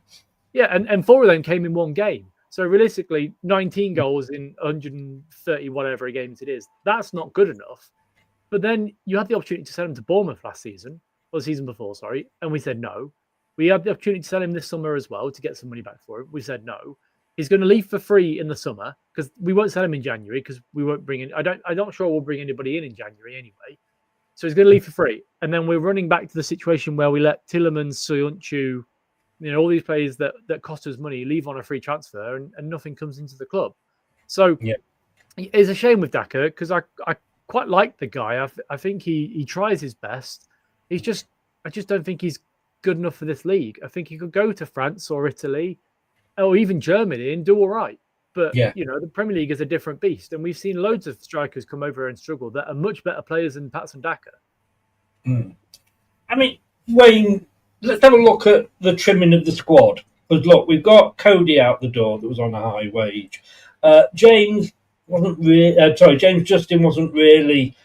Yeah, and 4 of them came in one game. So realistically, 19 goals in 130 whatever games it is. That's not good enough. But then you had the opportunity to sell him to Bournemouth last season. Or the season before, sorry, and we said no. We had the opportunity to sell him this summer as well to get some money back for him. We said no. He's going to leave for free in the summer because we won't sell him in January because we won't bring in. I'm not sure we'll bring anybody in January anyway. So he's going to leave for free, and then we're running back to the situation where we let Tielemans, Soyuncu, you know, all these players that cost us money leave on a free transfer, and nothing comes into the club. So it's a shame with Daka because I quite like the guy. I think he tries his best. I just don't think he's good enough for this league. I think he could go to France or Italy or even Germany and do all right. But, you know, the Premier League is a different beast. And we've seen loads of strikers come over and struggle that are much better players than Patson Daka. I mean, Wayne, let's have a look at the trimming of the squad. Because, look, we've got Cody out the door that was on a high wage. James Justin wasn't really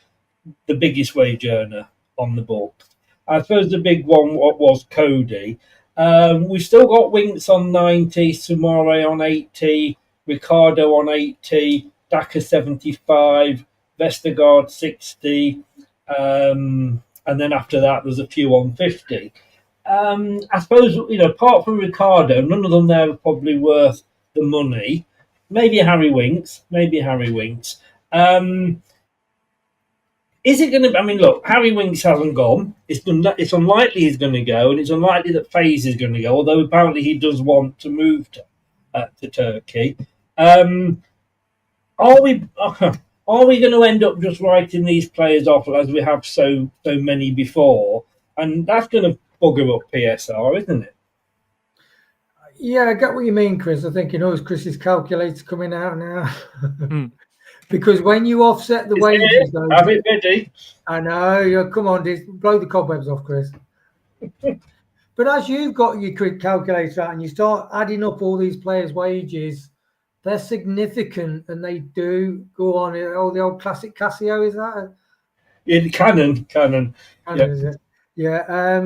the biggest wage earner on the books. I suppose the big one was Cody. We've still got Winks on 90, Sumare on 80, Ricardo on 80, Daka 75, Vestergaard 60, and then after that there's a few on 50. I suppose, you know, apart from Ricardo, none of them there are probably worth the money. Maybe Harry Winks. Is it going to? I mean, look, Harry Winks hasn't gone. It's unlikely he's going to go, and it's unlikely that FaZe is going to go. Although apparently he does want to move to Turkey. Are we going to end up just writing these players off as we have so many before? And that's going to bugger up PSR, isn't it? Yeah, I get what you mean, Chris. I think, you know, Chris's calculator coming out now. Because when you offset the wages, though, have it ready. I know. Come on, blow the cobwebs off, Chris. But as you've got your calculator out and you start adding up all these players' wages, they're significant, and they do go on. Oh, the old classic Casio, is that? Yeah, Canon. Is it? Yeah.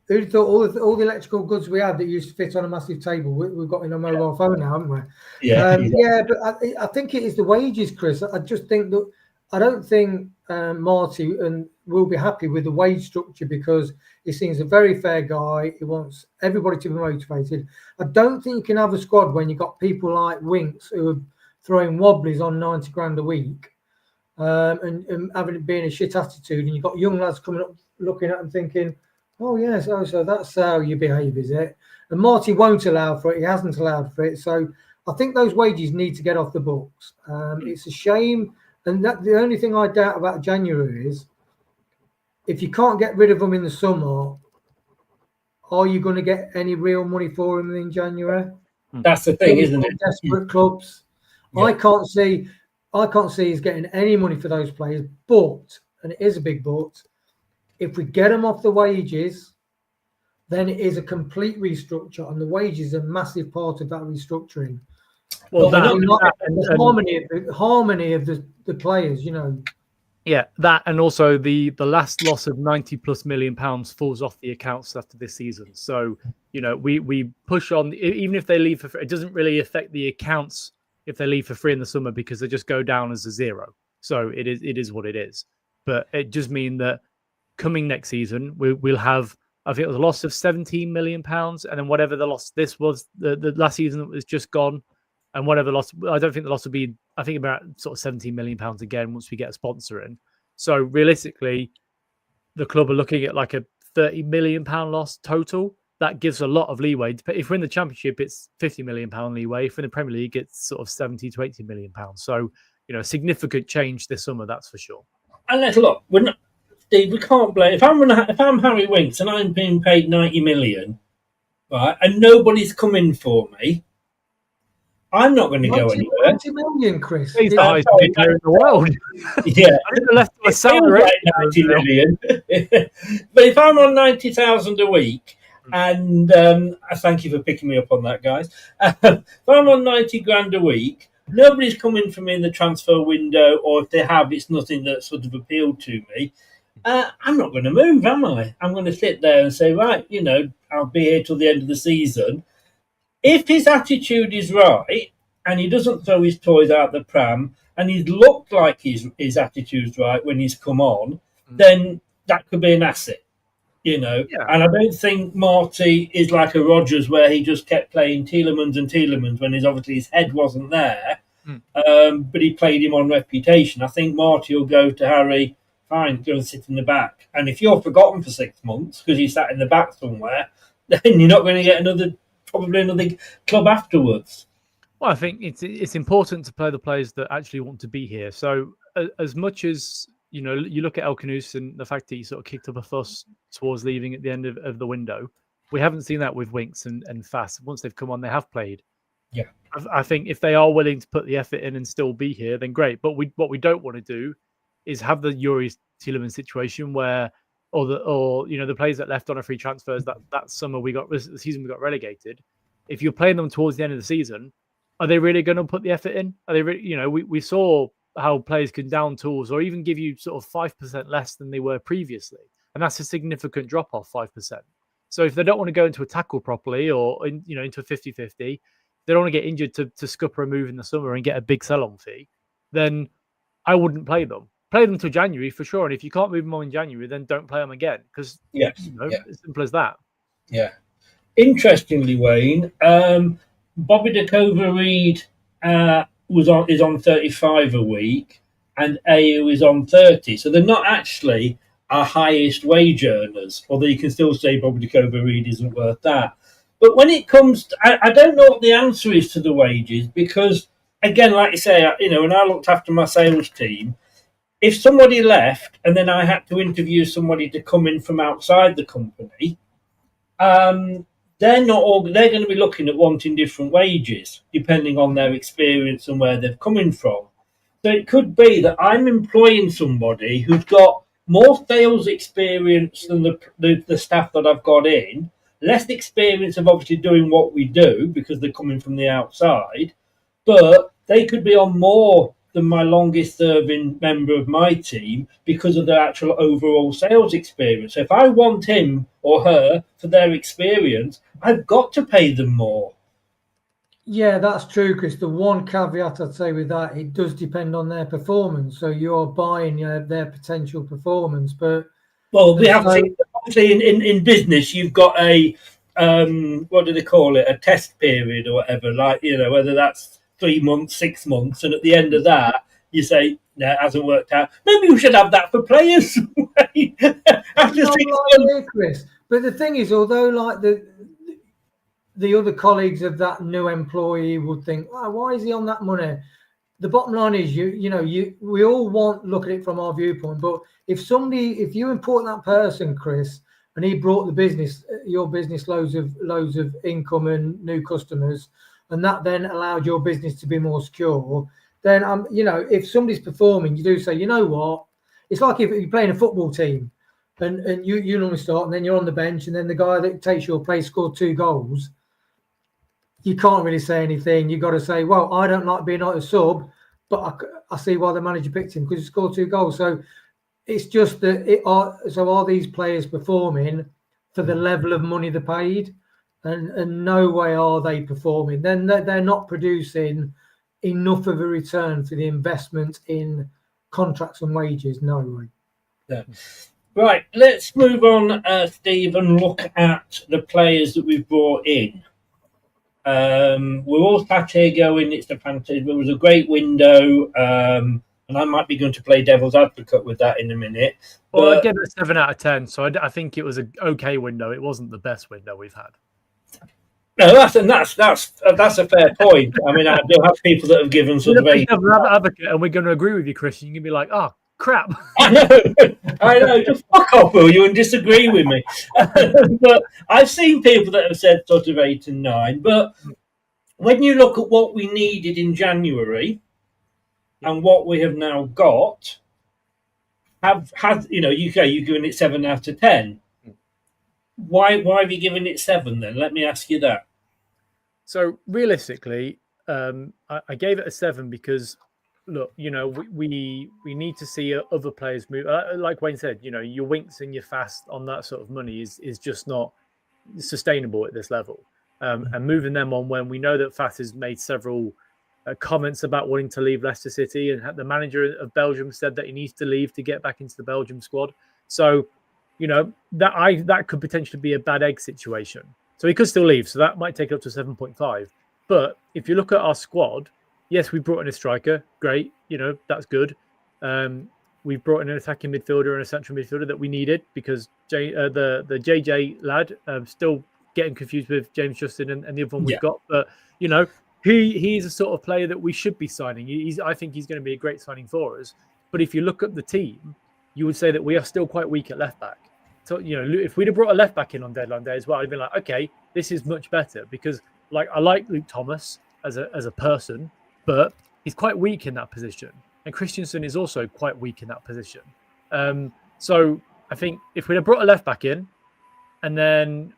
Who'd thought all the electrical goods we had that used to fit on a massive table, we've got in a mobile phone now, haven't we? Yeah, but I think it is the wages, Chris. I just think that I don't think Marty will be happy with the wage structure because he seems a very fair guy. He wants everybody to be motivated. I don't think you can have a squad when you've got people like Winks who are throwing wobblies on 90 grand a week and having it being a shit attitude, and you've got young lads coming up looking at them thinking, oh, yes, so that's how you behave, is it? And Marty won't allow for it. He hasn't allowed for it. So I think those wages need to get off the books. It's a shame. And the only thing I doubt about January is if you can't get rid of them in the summer, are you going to get any real money for him in January? That's the thing, isn't it? Desperate clubs. Yeah. I can't see he's getting any money for those players. But, and it is a big but, if we get them off the wages, then it is a complete restructure, and the wages are a massive part of that restructuring. Well, the harmony of the players, you know. Yeah, that, and also the last loss of £90+ million falls off the accounts after this season. So, you know, we push on, even if they leave for free, it doesn't really affect the accounts if they leave for free in the summer because they just go down as a zero. So it is what it is. But it just means that coming next season, we'll have, I think it was a loss of £17 million, and then whatever the loss this was, the last season that was just gone, and whatever loss, I don't think the loss will be, I think about sort of £17 million again once we get a sponsor in. So realistically, the club are looking at like a £30 million loss total. That gives a lot of leeway. If we're in the Championship, it's £50 million leeway. If we're in the Premier League, it's sort of 70 to 80 million pounds. So, you know, significant change this summer, that's for sure. And let's look, Steve, we can't blame. If I'm Harry Winks and I'm being paid 90 million, right, and nobody's coming for me, I'm not going to go anywhere. 90 million, Chris. He's the highest paid player in the world. Yeah, I think the left of a it feels salary. like 90 million. But if I'm on 90,000 a week, and I thank you for picking me up on that, guys. If I'm on 90 grand a week, nobody's coming for me in the transfer window, or if they have, it's nothing that sort of appealed to me. I'm not going to move, am I? I'm going to sit there and say, right, you know, I'll be here till the end of the season. If his attitude is right and he doesn't throw his toys out the pram and he's looked like his attitude's right when he's come on, then that could be an asset, you know. Yeah. And I don't think Marty is like a Rodgers where he just kept playing Tielemans when obviously his head wasn't there, but he played him on reputation. I think Marty will go to Harry, fine, go and sit in the back. And if you're forgotten for 6 months because you sat in the back somewhere, then you're not going to get probably another club afterwards. Well, I think it's important to play the players that actually want to be here. So as much as, you know, you look at El Canous and the fact that he sort of kicked up a fuss towards leaving at the end of the window, we haven't seen that with Winks and Fass. Once they've come on, they have played. Yeah, I think if they are willing to put the effort in and still be here, then great. But what we don't want to do is have the Yuri Tielemans situation where, or you know, the players that left on a free transfers that summer the season we got relegated. If you're playing them towards the end of the season, are they really going to put the effort in? Are they really, you know, we saw how players can down tools or even give you sort of 5% less than they were previously, and that's a significant drop off, 5%. So if they don't want to go into a tackle properly or into a 50-50, they don't want to get injured to scupper a move in the summer and get a big sell-on fee, then I wouldn't play them. Play them till January for sure. And if you can't move them on in January, then don't play them again. Because, as simple as that. Yeah. Interestingly, Wayne, Bobby de Cover-Reed is on 35 a week and AU is on 30. So they're not actually our highest wage earners, although you can still say Bobby de Cover-Reed isn't worth that. But when it comes to, I don't know what the answer is to the wages because, again, like you say, you know, when I looked after my sales team, if somebody left and then I had to interview somebody to come in from outside the company, they're going to be looking at wanting different wages depending on their experience and where they're coming from. So it could be that I'm employing somebody who's got more sales experience than the staff that I've got in, less experience of obviously doing what we do because they're coming from the outside, but they could be on more than my longest serving member of my team because of their actual overall sales experience. So if I want him or her for their experience, I've got to pay them more. Yeah, that's true, Chris. The one caveat I'd say with that, it does depend on their performance. So you're buying their potential performance. But we have to see, obviously in business, you've got a, what do they call it, a test period or whatever, like, you know, whether that's 3 months, 6 months, and at the end of that, you say, no, it hasn't worked out. Maybe we should have that for players. After 6 months. Chris. But the thing is, although like the other colleagues of that new employee would think, oh, why is he on that money? The bottom line is, we all look at it from our viewpoint. But if you import that person, Chris, and he brought your business, loads of income and new customers, and that then allowed your business to be more secure, then if somebody's performing, you do say, you know what, it's like if you're playing a football team, and you normally start, and then you're on the bench, and then the guy that takes your place scored 2 goals. You can't really say anything. You've got to say, well, I don't like being a sub, but I see why the manager picked him because he scored 2 goals. So it's just that are these players performing for the level of money they paid? And no way are they performing. Then they're not producing enough of a return for the investment in contracts and wages. No way. Yeah. Right, let's move on, Steve, and look at the players that we've brought in. We're all sat here going, it's the fantasy. It was a great window, and I might be going to play devil's advocate with that in a minute. Well, I give it a 7 out of 10, so I think it was an okay window. It wasn't the best window we've had. No, that's a fair point. I mean, I do have people that have given sort of a advocate, and we're going to agree with you, Christian. You can be like, oh, crap. I know. Just fuck off, will you, and disagree with me. But I've seen people that have said sort of 8 and 9. But when you look at what we needed in January and what we have now got, you're giving it 7 out of 10. Why have you given it 7 then? Let me ask you that. So realistically, I gave it a 7 because, look, we need to see other players move. Like Wayne said, your Winks and your Fast on that sort of money is just not sustainable at this level. And moving them on when we know that Fast has made several comments about wanting to leave Leicester City, and the manager of Belgium said that he needs to leave to get back into the Belgium squad. So, that could potentially be a bad egg situation. So he could still leave. So that might take it up to 7.5. But if you look at our squad, yes, we brought in a striker. Great. That's good. We've brought in an attacking midfielder and a central midfielder that we needed because the JJ lad, still getting confused with James Justin and the other one we've got. But, he's a sort of player that we should be signing. I think he's going to be a great signing for us. But if you look at the team, you would say that we are still quite weak at left back. So, if we'd have brought a left back in on deadline day as well, I'd be like, okay, this is much better because I like Luke Thomas as a person, but he's quite weak in that position. And Christensen is also quite weak in that position. So I think if we'd have brought a left back in, and then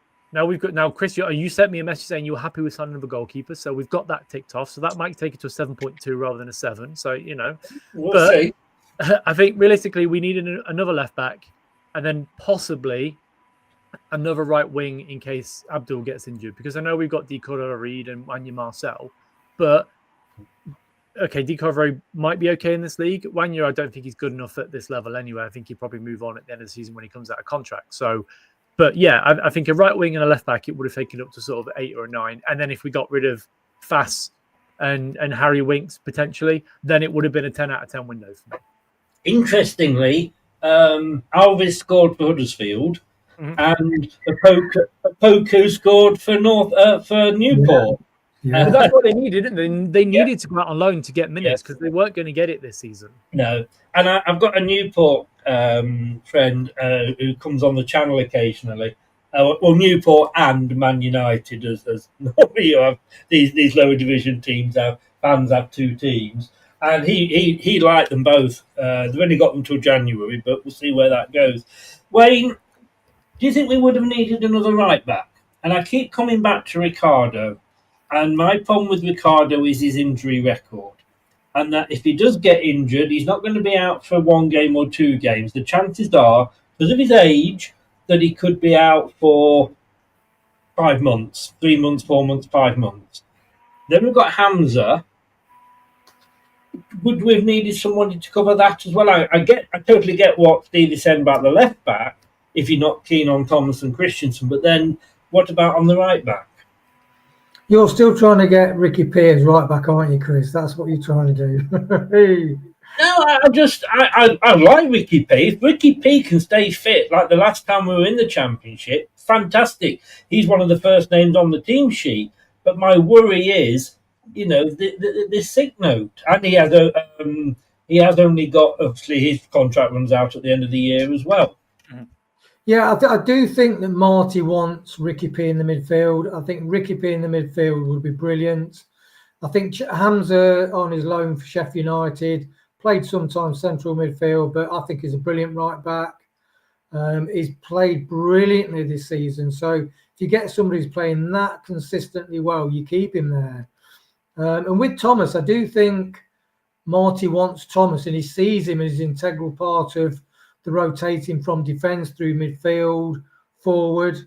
Christian, you sent me a message saying you were happy with signing of a goalkeeper. So we've got that ticked off. So that might take it to a 7.2 rather than a 7. So, we'll see. I think realistically we need another left back and then possibly another right wing in case Abdul gets injured. Because I know we've got Decorah Reed and Wanya Marcel. But, okay, Decorah might be okay in this league. Wanya, I don't think he's good enough at this level anyway. I think he'd probably move on at the end of the season when he comes out of contract. So, but yeah, I think a right wing and a left back, it would have taken up to sort of 8 or 9. And then if we got rid of Fass and Harry Winks potentially, then it would have been a 10 out of 10 window for me. Interestingly, Alves scored for Huddersfield, and Opoku scored for Newport. Yeah. That's what they needed, didn't they? They needed to go out on loan to get minutes because they weren't going to get it this season. No, and I've got a Newport friend who comes on the channel occasionally. Newport and Man United, as you have these lower division teams fans have 2 teams. And he liked them both. They've only got them till January, but we'll see where that goes. Wayne, do you think we would have needed another right back? And I keep coming back to Ricardo. And my problem with Ricardo is his injury record. And that if he does get injured, he's not going to be out for 1 game or 2 games. The chances are, because of his age, that he could be out for 5 months, 3 months, 4 months, 5 months. Then we've got Hamza. Would we have needed somebody to cover that as well? I totally get what Steve is saying about the left back, if you're not keen on Thomas and Christensen, but then what about on the right back? You're still trying to get Ricky Pears right back, aren't you, Chris? That's what you're trying to do. No, I like Ricky P. If Ricky P can stay fit, like the last time we were in the Championship, fantastic. He's one of the first names on the team sheet. But my worry is, the sick note, and he has only got, obviously his contract runs out at the end of the year as well. Yeah, I do think that Marty wants Ricky P in the midfield. I think Ricky P in the midfield would be brilliant. I think Hamza on his loan for Sheffield United played sometimes central midfield, but I think he's a brilliant right back. He's played brilliantly this season. So if you get somebody who's playing that consistently well, you keep him there. And with Thomas, I do think Marty wants Thomas, and he sees him as an integral part of the rotating from defence through midfield, forward,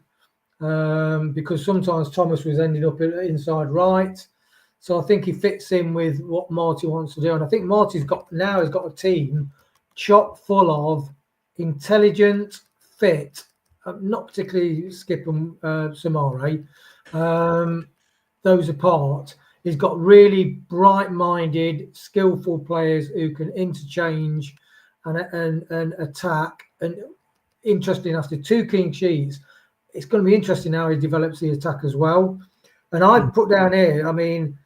because sometimes Thomas was ending up inside right. So I think he fits in with what Marty wants to do. And I think Marty's got a team chock full of intelligent, fit, not particularly Skip and Samare, those apart. He's got really bright-minded, skillful players who can interchange and attack. And interesting, after 2 clean sheets, it's going to be interesting how he develops the attack as well. And I put down here, I mean,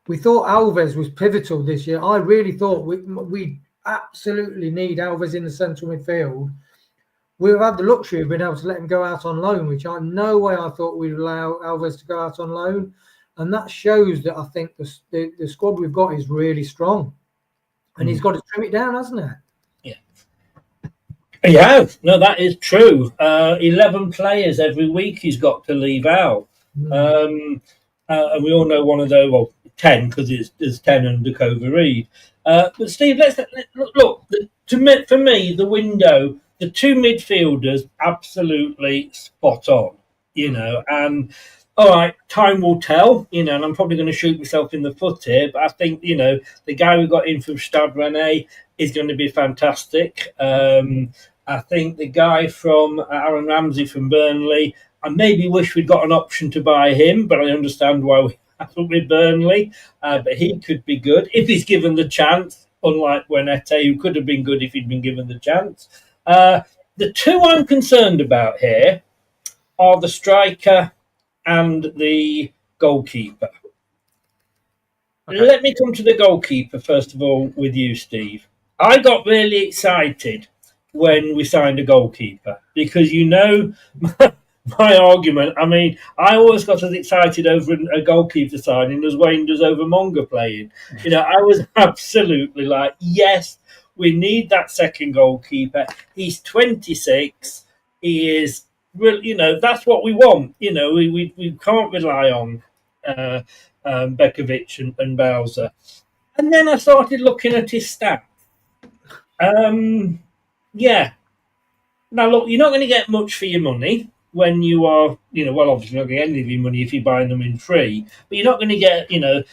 we thought Alves was pivotal this year. I really thought we absolutely need Alves in the central midfield. We've had the luxury of being able to let him go out on loan, which no way I thought we'd allow Alves to go out on loan. And that shows that I think the squad we've got is really strong. And he's got to trim it down, hasn't he? Yeah. He has. No, that is true. 11 players every week he's got to leave out. And we all know one of those, well, 10, because there's 10 under Cova-Reed. But Steve, let's look. For me, the window, the 2 midfielders, absolutely spot on. And all right, time will tell. And I'm probably going to shoot myself in the foot here, but I think the guy we got in from Stade Rennais is going to be fantastic. I think the guy from Aaron Ramsey from Burnley, I maybe wish we'd got an option to buy him, but I understand why we haven't with Burnley. But he could be good if he's given the chance, unlike Buenete, who could have been good if he'd been given the chance. The 2 I'm concerned about here are the striker and the goalkeeper. Okay. Let me come to the goalkeeper, first of all, with you, Steve. I got really excited when we signed a goalkeeper because my argument. I mean, I always got as excited over a goalkeeper signing as Wayne does over Monga playing. I was absolutely like, yes, we need that second goalkeeper. He's 26. He is, that's what we want. We can't rely on Bekovic and Bowser. And then I started looking at his stats. Yeah. Now, look, you're not going to get much for your money when you are, obviously you're not going to get any of your money if you're buying them in free. But you're not going to get, we're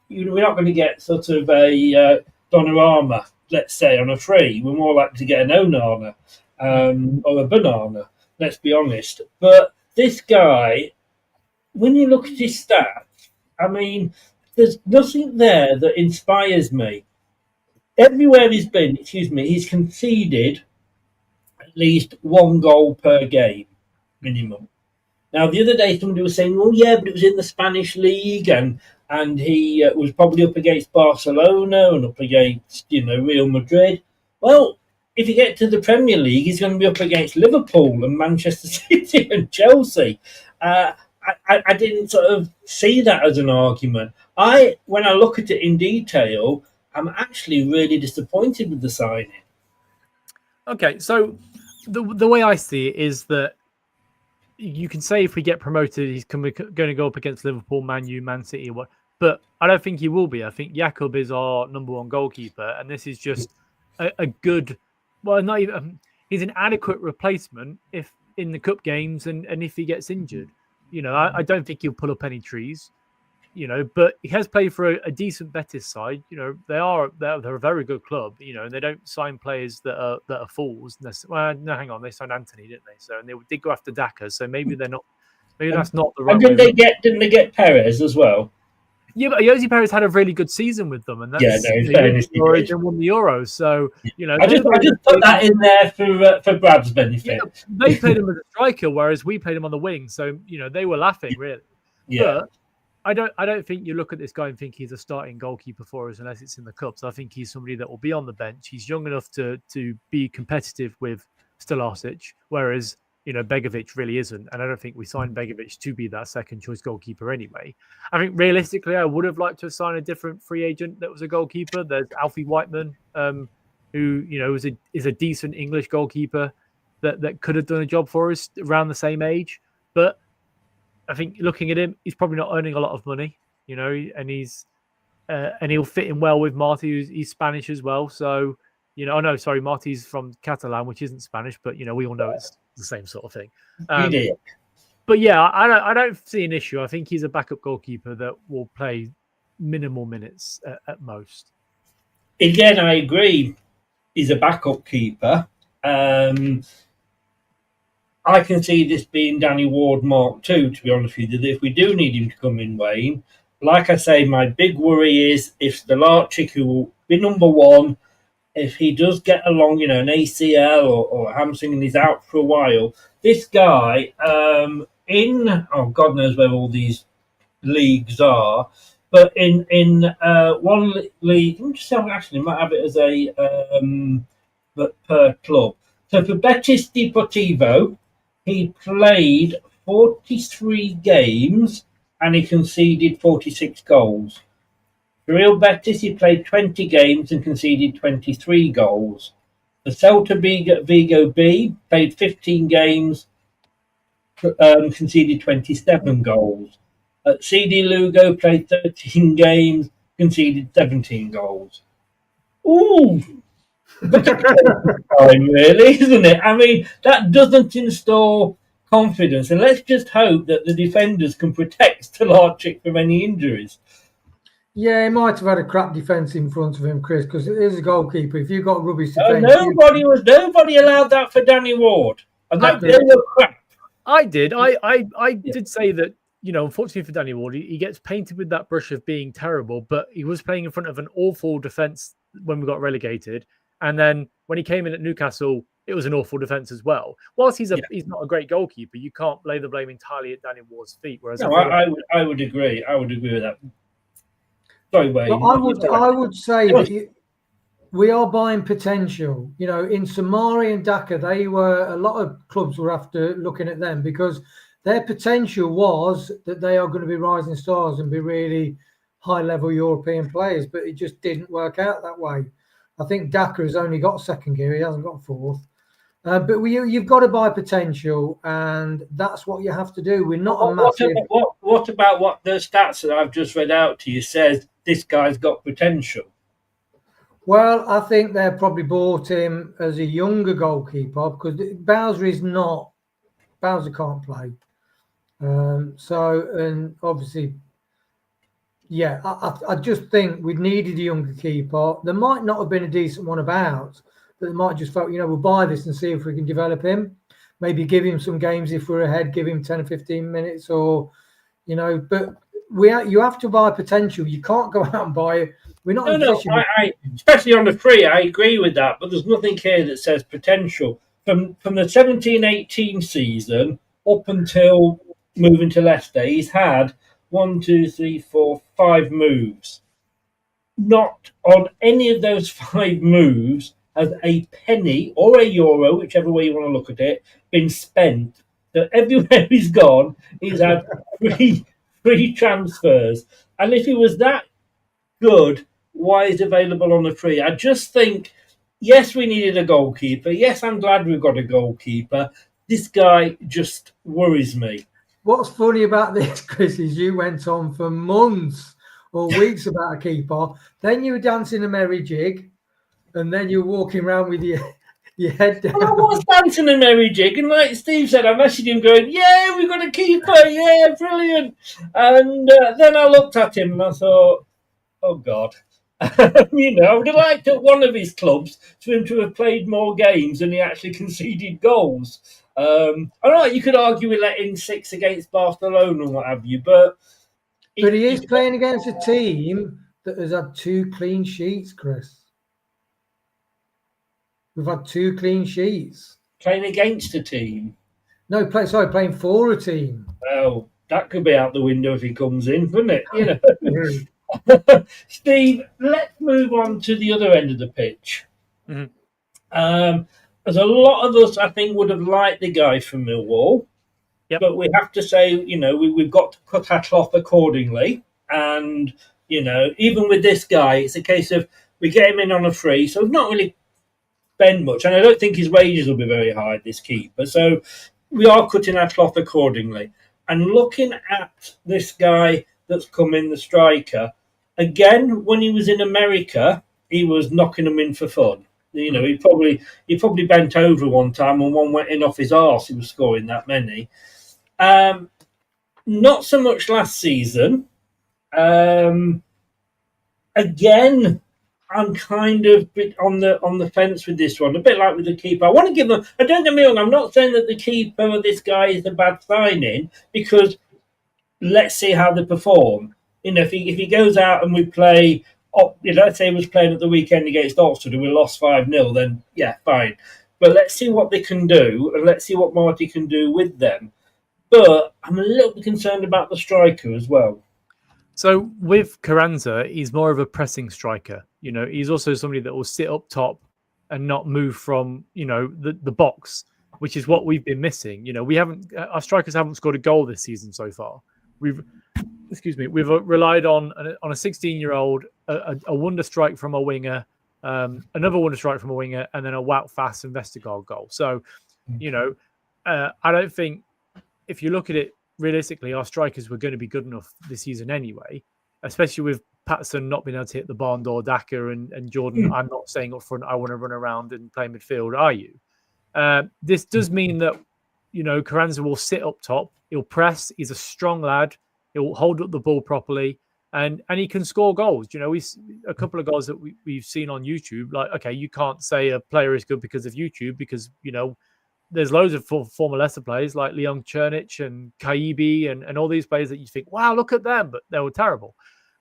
not going to get sort of a Donnarumma, let's say, on a free. We're more likely to get an Onana or a Banana, let's be honest. But this guy, when you look at his stats, I mean, there's nothing there that inspires me. Everywhere he's been, he's conceded at least 1 goal per game, minimum. Now, the other day, somebody was saying, "Oh, yeah, but it was in the Spanish league, and he was probably up against Barcelona and up against, Real Madrid." Well, if you get to the Premier League, he's going to be up against Liverpool and Manchester City and Chelsea. I didn't sort of see that as an argument. When I look at it in detail, I'm actually really disappointed with the signing. Okay, so the way I see it is that you can say if we get promoted, he's going to go up against Liverpool, Man U, Man City, but I don't think he will be. I think Jakub is our number 1 goalkeeper, and this is just a good, well, not even, he's an adequate replacement if in the cup games and if he gets injured. I don't think he'll pull up any trees. But he has played for a decent Betis side. They're a very good club. And they don't sign players that are fools. Well, no, hang on, they signed Anthony, didn't they? So and they did go after Daka. So maybe they're not. Maybe that's not the right. And didn't they get Perez as well? Yeah, but Jose Perez had a really good season with them, and that's Origin won the Euros. So I just put that in there for Brad's benefit. Yeah, they played him as a striker, whereas we played him on the wing. So they were laughing really. Yeah. But I don't think you look at this guy and think he's a starting goalkeeper for us unless it's in the cups. I think he's somebody that will be on the bench. He's young enough to be competitive with Stilasic, whereas Begovic really isn't. And I don't think we signed Begovic to be that second choice goalkeeper anyway. I think realistically, I would have liked to assign a different free agent that was a goalkeeper. There's Alfie Whiteman, who, is a decent English goalkeeper that could have done a job for us around the same age. But I think looking at him, he's probably not earning a lot of money, and he'll fit in well with Marty, he's Spanish as well. So, Marty's from Catalan, which isn't Spanish, but we all know it's the same sort of thing. But yeah, I don't see an issue. I think he's a backup goalkeeper that will play minimal minutes at most. Again, I agree. He's a backup keeper. I can see this being Danny Ward Mark II, to be honest with you. If we do need him to come in, Wayne, like I say, my big worry is if the Larchik, who will be number one, if he does get along, an ACL or hamstring and he's out for a while, this guy, God knows where all these leagues are, but in one league, I'm just saying, actually, might have it as a per club. So for Betis Deportivo, he played 43 games and he conceded 46 goals. For Real Betis, he played 20 games and conceded 23 goals. For Celta Vigo B, played 15 games, conceded 27 goals. At CD Lugo, played 13 games, conceded 17 goals. Ooh! Time, really, isn't it? I mean, that doesn't install confidence. And let's just hope that the defenders can protect Stelarczyk from any injuries. Yeah, he might have had a crap defence in front of him, Chris, because it is a goalkeeper. If you've got rubbish defence... Nobody allowed that for Danny Ward. And they were crap. I did. I did say that, unfortunately for Danny Ward, he gets painted with that brush of being terrible, but he was playing in front of an awful defence when we got relegated. And then when he came in at Newcastle, it was an awful defence as well. Whilst he's not a great goalkeeper, you can't lay the blame entirely at Danny Ward's feet. Whereas I would agree. I would agree with that. Sorry, Wayne. Well, I would say that we are buying potential. In Samari and Dhaka, a lot of clubs were after looking at them because their potential was that they are going to be rising stars and be really high-level European players, but it just didn't work out that way. I think Dhaka has only got second gear; he hasn't got fourth. But you've got to buy potential, and that's what you have to do. We're not a massive. What about what the stats that I've just read out to you says? This guy's got potential. Well, I think they probably bought him as a younger goalkeeper because Bowser can't play. And obviously, yeah, I just think we needed a younger keeper. There might not have been a decent one about, but they might just felt, we'll buy this and see if we can develop him. Maybe give him some games if we're ahead, give him 10 or 15 minutes or, but you have to buy potential. You can't go out and buy it. We're not. Especially on the free, I agree with that. But there's nothing here that says potential from the 17-18 season up until moving to Leicester. He's had 1, 2, 3, 4, 5 moves. Not on any of those 5 moves has a penny or a euro, whichever way you want to look at it, been spent. So everywhere he's gone, he's had free transfers. And if he was that good, why is it available on the free? I just think, yes, we needed a goalkeeper. Yes, I'm glad we've got a goalkeeper. This guy just worries me. What's funny about this, Chris, is you went on for months or weeks about a keeper. Then you were dancing a merry jig, and then you're walking around with your head down. Well, I was dancing a merry jig, and like Steve said, I messaged him going, yeah, we got a keeper, yeah, brilliant. And then I looked at him and I thought, oh, God. I would have liked at one of his clubs for him to have played more games than he actually conceded goals. I know you could argue we let in 6 against Barcelona and what have you, but he is playing against a team that has had 2 clean sheets, Chris. We've had 2 clean sheets. Playing against a team? No, playing for a team. Well, that could be out the window if he comes in, couldn't it? Steve, let's move on to the other end of the pitch. Mm-hmm. as a lot of us, I think, would have liked the guy from Millwall. Yep. But we have to say, we've got to cut our cloth accordingly. And, even with this guy, it's a case of we get him in on a free. So we've not really spend much. And I don't think his wages will be very high, this keeper. So we are cutting our cloth accordingly. And looking at this guy that's come in, the striker, again, when he was in America, he was knocking them in for fun. He probably bent over one time and one went in off his arse. He was scoring that many. Not so much last season. Again, I'm kind of on the fence with this one, a bit like with the keeper. I want to give them. Don't get me wrong. I'm not saying that the keeper of this guy is a bad signing, because let's see how they perform. If he goes out and we play, let's say he was playing at the weekend against Oxford and we lost 5-0, then yeah, fine. But let's see what they can do, and let's see what Marty can do with them. But I'm a little bit concerned about the striker as well. So with Carranza, he's more of a pressing striker. He's also somebody that will sit up top and not move from, the box, which is what we've been missing. Our strikers haven't scored a goal this season so far. We've relied on a 16-year-old, a wonder strike from a winger, another wonder strike from a winger, and then a Wout Fass and Vestergaard goal. So, I don't think, if you look at it realistically, our strikers were going to be good enough this season anyway, especially with Patterson not being able to hit the barn door, Daka and Jordan. I'm not saying up front, I want to run around and play midfield, are you? This does mean that, Carranza will sit up top. He'll press. He's a strong lad. He'll hold up the ball properly, and he can score goals. A couple of goals that we've seen on YouTube. Like, okay, you can't say a player is good because of YouTube, because there's loads of former Leicester players like Leon Černić and Kaibi and all these players that you think, wow, look at them, but they were terrible.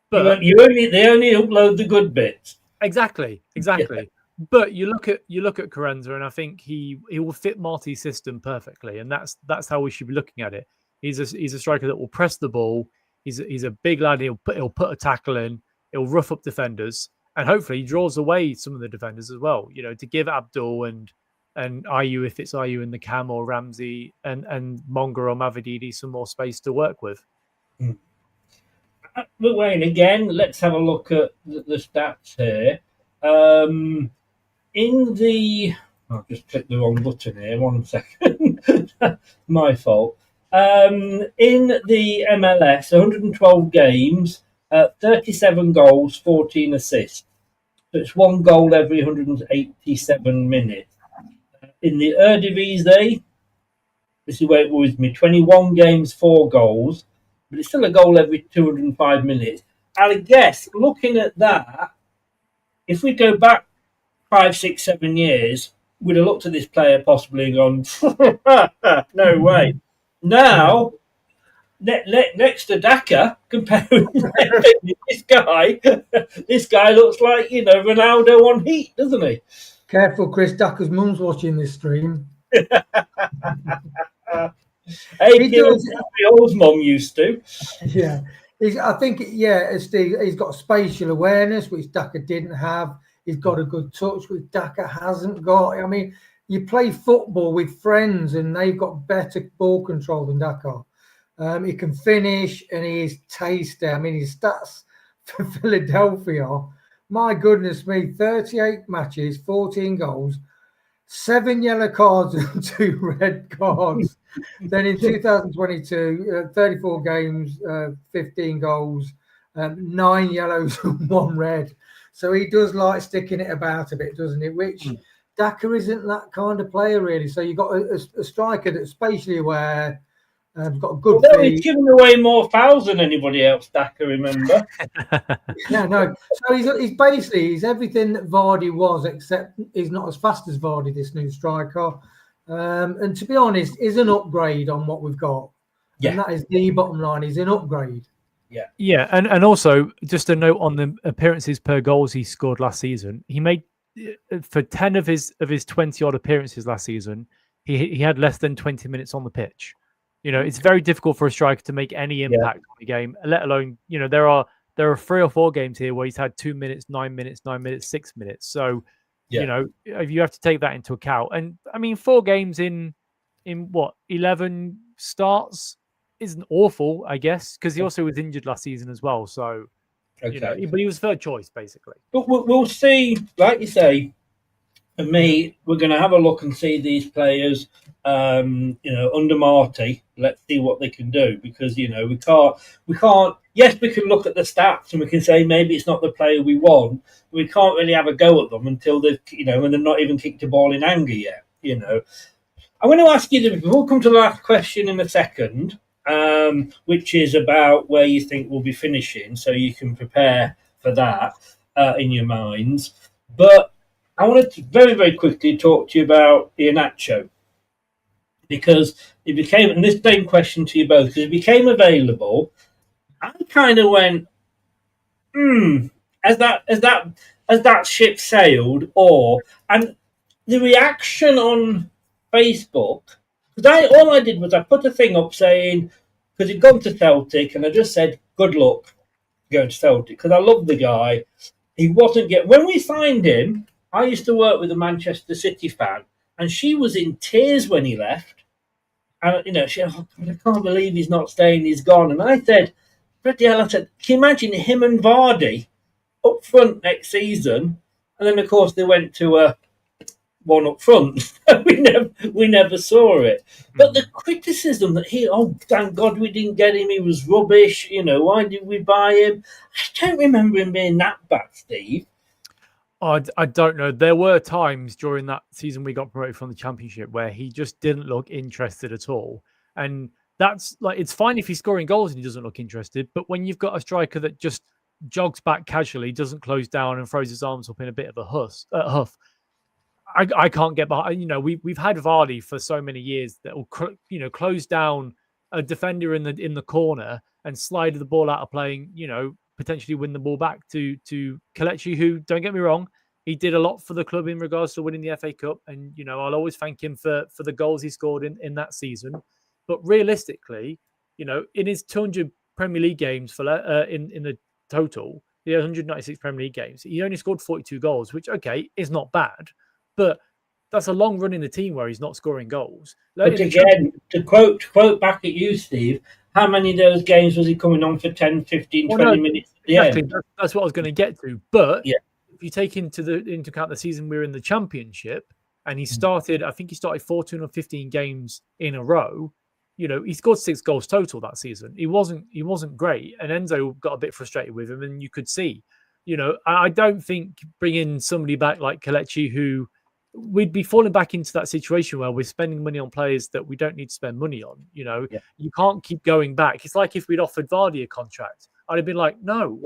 But they only upload the good bits. Exactly. Yeah. But you look at Carranza, and I think he will fit Marty's system perfectly, and that's how we should be looking at it. He's a striker that will press the ball. He's a big lad. He'll put a tackle in. He'll rough up defenders, and hopefully he draws away some of the defenders as well. To give Abdul and Ayew, if it's Ayew in the cam, or Ramsey and Monger or Mavididi, some more space to work with. But Wayne, again, let's have a look at the stats here. I've just clicked the wrong button here. 1 second. My fault. In the MLS, 112 games, 37 goals, 14 assists. So it's 1 goal every 187 minutes. In the Eredivisie, this is where it was me, 21 games, 4 goals, but it's still a goal every 205 minutes. And I guess, looking at that, if we go back 5, 6, 7 years, we'd have looked at this player possibly and gone, no way. Now, next to Daka, comparing this guy looks like, Ronaldo on heat, doesn't he? Careful, Chris. Daka's mum's watching this stream. Old mum used to. Yeah. I think, Steve, he's got spatial awareness, which Daka didn't have. He's got a good touch, which Daka hasn't got. I mean, you play football with friends, and they've got better ball control than Daka. He can finish, and he's tasty. I mean, his stats for Philadelphia, my goodness me, 38 matches, 14 goals, 7 yellow cards and 2 red cards. Then in 2022, 34 games, 15 goals, 9 yellows and 1 red. So he does like sticking it about a bit, doesn't he? Which Daka isn't that kind of player, really. So you've got a striker that's spatially aware, got a good feet. He's given away more fouls than anybody else, Daka, remember? Yeah, no. So he's everything that Vardy was, except he's not as fast as Vardy, this new striker. And to be honest, is an upgrade on what we've got. Yeah. And that is the bottom line. He's an upgrade. Yeah. Yeah. And also, just a note on the appearances per goals he scored last season. He made, for 10 of his 20 odd appearances last season, he had less than 20 minutes on the pitch. It's very difficult for a striker to make any impact on the game, let alone, there are 3 or 4 games here where he's had 2 minutes, 9 minutes, 9 minutes, 6 minutes. So, You know, you have to take that into account. And I mean, 4 games in what 11 starts isn't awful, I guess, because he also was injured last season as well. So, but he was third choice basically. But we'll see. Like you say, for me, we're going to have a look and see these players. Under Marty, let's see what they can do, because we can't. Yes, we can look at the stats and we can say maybe it's not the player we want. But we can't really have a go at them until they've, when they've not even kicked a ball in anger yet. I'm going to ask you. We'll come to the last question in a second, which is about where you think we'll be finishing, so you can prepare for that in your minds. But I wanted to very, very quickly talk to you about Iheanacho, because it became, and this same question to you both, because it became available. I kind of went, as that ship sailed, and the reaction on Facebook, because all I did was I put a thing up saying, because he'd gone to Celtic, and I just said, good luck going to Celtic, because I love the guy. He wasn't when we signed him, I used to work with a Manchester City fan, and she was in tears when he left. And, she said, I can't believe he's not staying, he's gone. And I said, bloody hell, can you imagine him and Vardy up front next season? And then, of course, they went to one up front. we never saw it. But the criticism that thank God we didn't get him, he was rubbish, why did we buy him? I don't remember him being that bad, Steve. I don't know. There were times during that season we got promoted from the Championship where he just didn't look interested at all. And that's it's fine if he's scoring goals and he doesn't look interested. But when you've got a striker that just jogs back casually, doesn't close down and throws his arms up in a bit of a huff, I can't get behind. We've had Vardy for so many years that will close down a defender in the corner and slide the ball out of playing, potentially win the ball back to Kelechi, who, don't get me wrong, he did a lot for the club in regards to winning the FA Cup. And, I'll always thank him for the goals he scored in that season. But realistically, in his 200 Premier League games in the total, he had 196 Premier League games. He only scored 42 goals, which, okay, is not bad. But that's a long run in the team where he's not scoring goals. But again, to quote back at you, Steve, how many of those games was he coming on for 10, 15, 20 minutes at the end? That's what I was going to get to. But if you take into account the season we were in the Championship, and he started 14 or 15 games in a row, he scored 6 goals total that season. He wasn't great, and Enzo got a bit frustrated with him, and you could see, I don't think bringing somebody back like Kelechi, who we'd be falling back into that situation where we're spending money on players that we don't need to spend money on. You can't keep going back. It's like if we'd offered Vardy a contract, I'd have been like, no,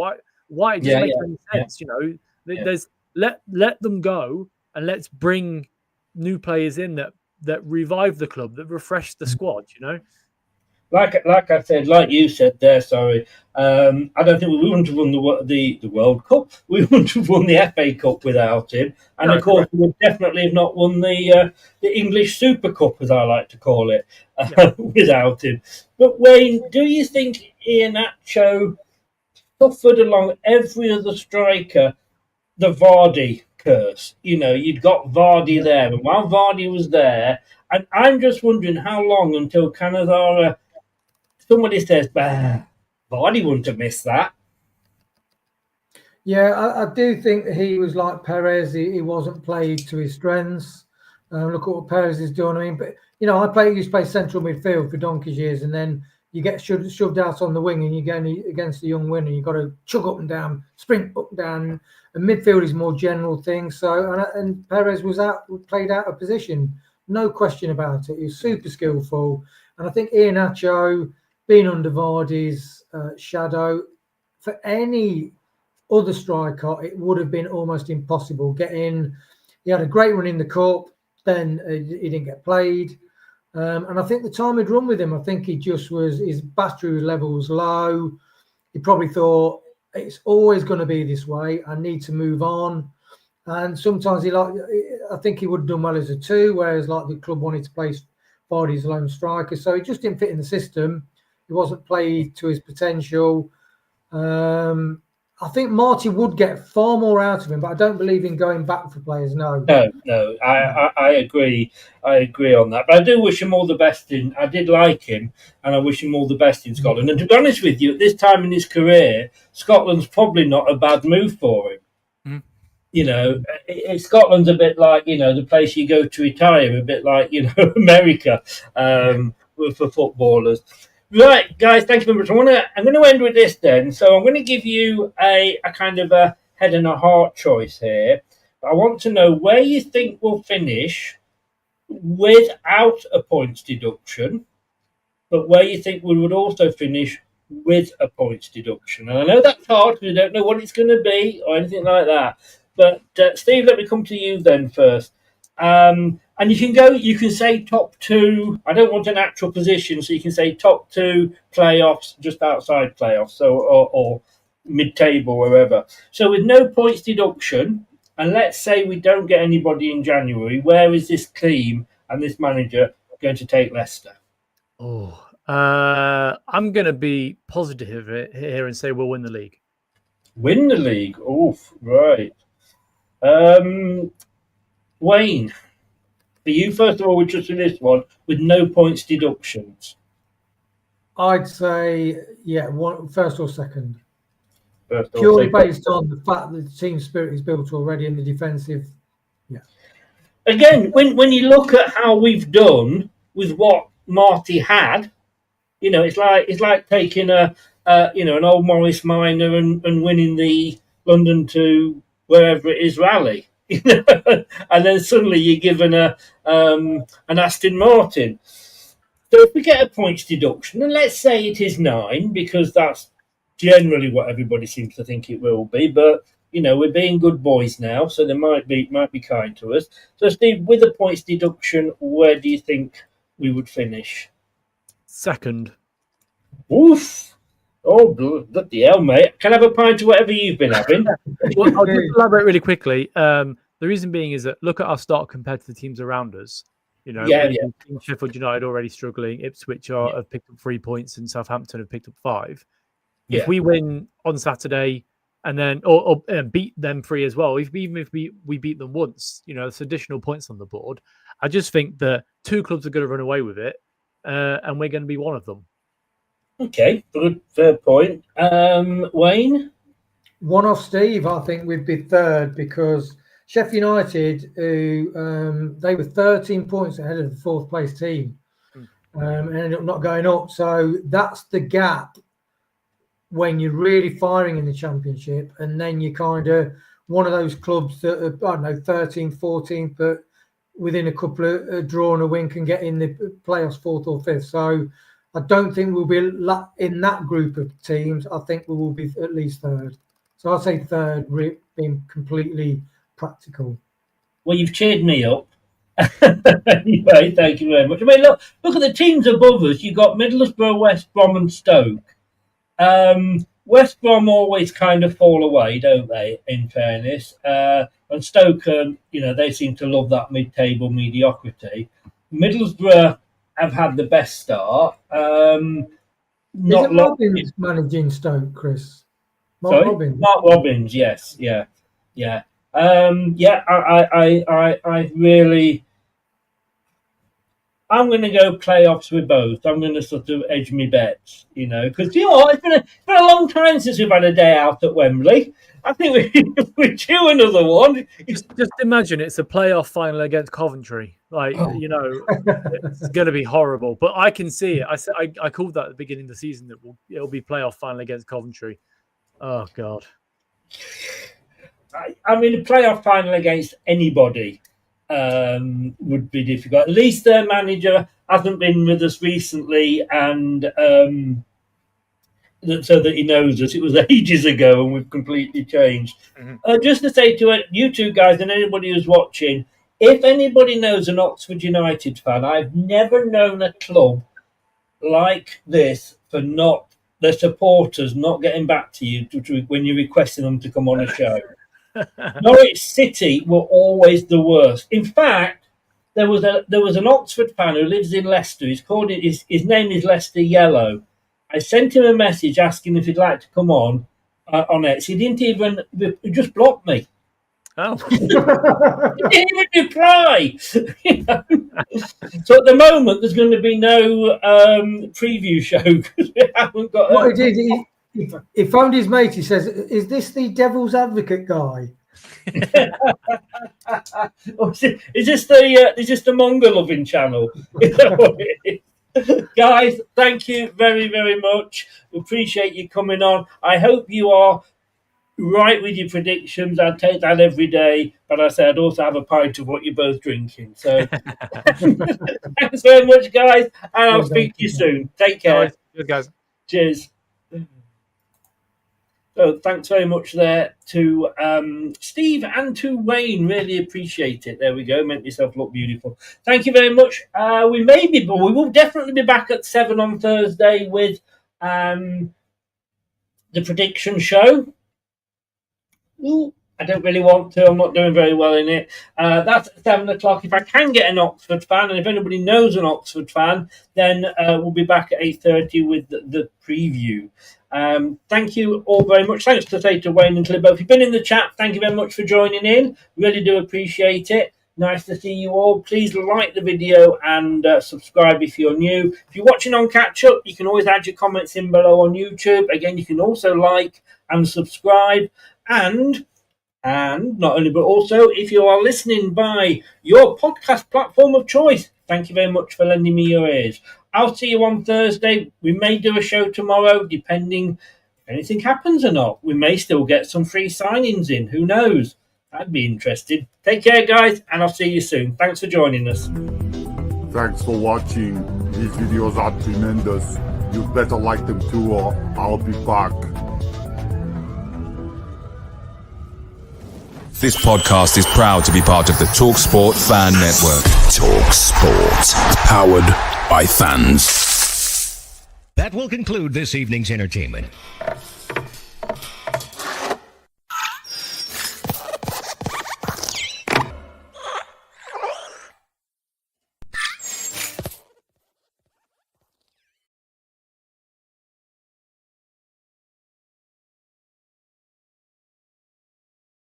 why? It doesn't make any sense. There's let them go, and let's bring new players in that revive the club, that refresh the squad. Like I said, like you said there, sorry. I don't think we wouldn't have won the World Cup. We wouldn't have won the FA Cup without him. And of course, we would definitely have not won the English Super Cup, as I like to call it, without him. But Wayne, do you think Iheanacho suffered along every other striker the Vardy curse? You'd got Vardy there, and while Vardy was there, and I'm just wondering how long until Cannavaro. Somebody says, Vardy wouldn't have missed that. Yeah, I do think that he was like Perez. He wasn't played to his strengths. Look at what Perez is doing. I mean, but I used to play central midfield for donkey's years, and then you get shoved out on the wing, and you're going against the young winner. You've got to chug up and down, sprint up and down. And midfield is more general thing. So, and Perez played out of position, no question about it. He was super skillful, and I think Iheanacho, being under Vardy's shadow, for any other striker, it would have been almost impossible. He had a great run in the cup, then he didn't get played. And I think the time he'd run with him, I think he just his battery level was low. He probably thought, it's always going to be this way. I need to move on. And sometimes I think he would have done well as a 2, whereas the club wanted to place Vardy as a lone striker. So he just didn't fit in the system. He wasn't played to his potential. And I think Marty would get far more out of him, but I don't believe in going back for players. No. No, I agree. I agree on that. But I do wish him all the best I did like him, and I wish him all the best in Scotland. And to be honest with you, at this time in his career, Scotland's probably not a bad move for him. Mhm. You know, Scotland's a bit like, the place you go to retire, a bit like, America for footballers. Right, guys, thank you very much. I'm going to end with this then. So I'm going to give you a kind of a head and a heart choice here. I want to know where you think we'll finish without a points deduction, but where you think we would also finish with a points deduction. And I know that's hard because we don't know what it's going to be or anything like that. But Steve, let me come to you then first. And you can say top two. I don't want an actual position, so you can say top two playoffs, just outside playoffs, so or mid-table, wherever. So with no points deduction, and let's say we don't get anybody in January, where is this team and this manager going to take Leicester? I'm going to be positive here and say we'll win the league. Win the league? Oof, right. Wayne, for you, first of all, we're just in this one with no points deductions. I'd say, first or second. First or Purely second. based on the fact that the team spirit is built already in the defensive. Yeah. Again, when you look at how we've done with what Marty had, it's like taking an old Morris Minor and winning the London to wherever it is rally. And then suddenly you're given an Aston Martin. So if we get a points deduction, and let's say it is 9, because that's generally what everybody seems to think it will be, but we're being good boys now, so they might be kind to us. So Steve, with a points deduction, where do you think we would finish? Second. Oof. Oh, bloody hell, mate. Can I have a pint of whatever you've been having? Well, I'll just elaborate really quickly. The reason being is that look at our start compared to the teams around us. Sheffield United already struggling. Ipswich have picked up 3 points, and Southampton have picked up 5. Yeah. If we win on Saturday and then or beat them 3 as well, even if we beat them once, there's additional points on the board. I just think that 2 clubs are going to run away with it, and we're going to be one of them. Okay, good, fair point. Wayne? One off Steve, I think we'd be third because Sheffield United, who they were 13 points ahead of the 4th place team, and ended up not going up. So that's the gap when you're really firing in the Championship, and then you're kind of one of those clubs that are, 13th, 14th, but within a couple of draw and a win can get in the playoffs 4th or 5th. So I don't think we'll be in that group of teams. I think we will be at least third. So I'll say third, being completely practical. Well, you've cheered me up. Anyway, thank you very much. I mean, look at the teams above us. You've got Middlesbrough, West Brom and Stoke. West Brom always kind of fall away, don't they, in fairness? And Stoke, they seem to love that mid-table mediocrity. Middlesbrough have had the best start. Isn't Robbins managing Stoke, Chris? Mark Robbins, yes, yeah. I really. I'm going to go playoffs with both. I'm going to sort of edge my bets, because it's been a long time since we've had a day out at Wembley. I think we're due another one. Just imagine it's a playoff final against Coventry. It's going to be horrible. But I can see it. I called that at the beginning of the season that it'll be playoff final against Coventry. Oh God. I mean, a playoff final against anybody would be difficult. At least their manager hasn't been with us recently, and so that he knows us. It was ages ago, and we've completely changed. Mm-hmm. Just to say to you two guys and anybody who's watching, if anybody knows an Oxford United fan, I've never known a club like this for their supporters not getting back to you when you're requesting them to come on a show. Norwich City were always the worst. In fact, there was an Oxford fan who lives in Leicester. His name is Leicester Yellow. I sent him a message asking if he'd like to come on, on X. He didn't even, he just blocked me. Oh, He didn't even reply. You know? So at the moment, there's going to be no preview show because we haven't got. What he did, he phoned his mate. He says, "Is this the Devil's Advocate guy?" Is this the Mongol loving channel? Guys, thank you very, very much. We appreciate you coming on. I hope you are right with your predictions. I'd take that every day, but I said I'd also have a pint of what you're both drinking. So thanks very much, guys, and I'll speak to you soon. Take care. Good guys. Cheers. So thanks very much there to Steve and to Wayne. Really appreciate it. There we go. Make yourself look beautiful. Thank you very much. We will definitely be back at 7 on Thursday with the prediction show. Ooh, I don't really want to. I'm not doing very well in it. That's at 7 o'clock. If I can get an Oxford fan, and if anybody knows an Oxford fan, then we'll be back at 8:30 with the preview. Thank you all very much. Thanks to say to Wayne and Clibbo. If you've been in the chat, thank you very much for joining in. Really do appreciate it. Nice to see you all. Please like the video and subscribe if you're new. If you're watching on catch up, you can always add your comments in below on YouTube. Again, you can also like and subscribe. And not only, but also if you are listening by your podcast platform of choice, thank you very much for lending me your ears. I'll see you on Thursday. We may do a show tomorrow, depending if anything happens or not. We may still get some free signings in. Who knows? I'd be interested. Take care, guys, and I'll see you soon. Thanks for joining us. Thanks for watching. These videos are tremendous. You better like them too, or I'll be back. This podcast is proud to be part of the TalkSport Fan Network. TalkSport. Powered by fans. That will conclude this evening's entertainment.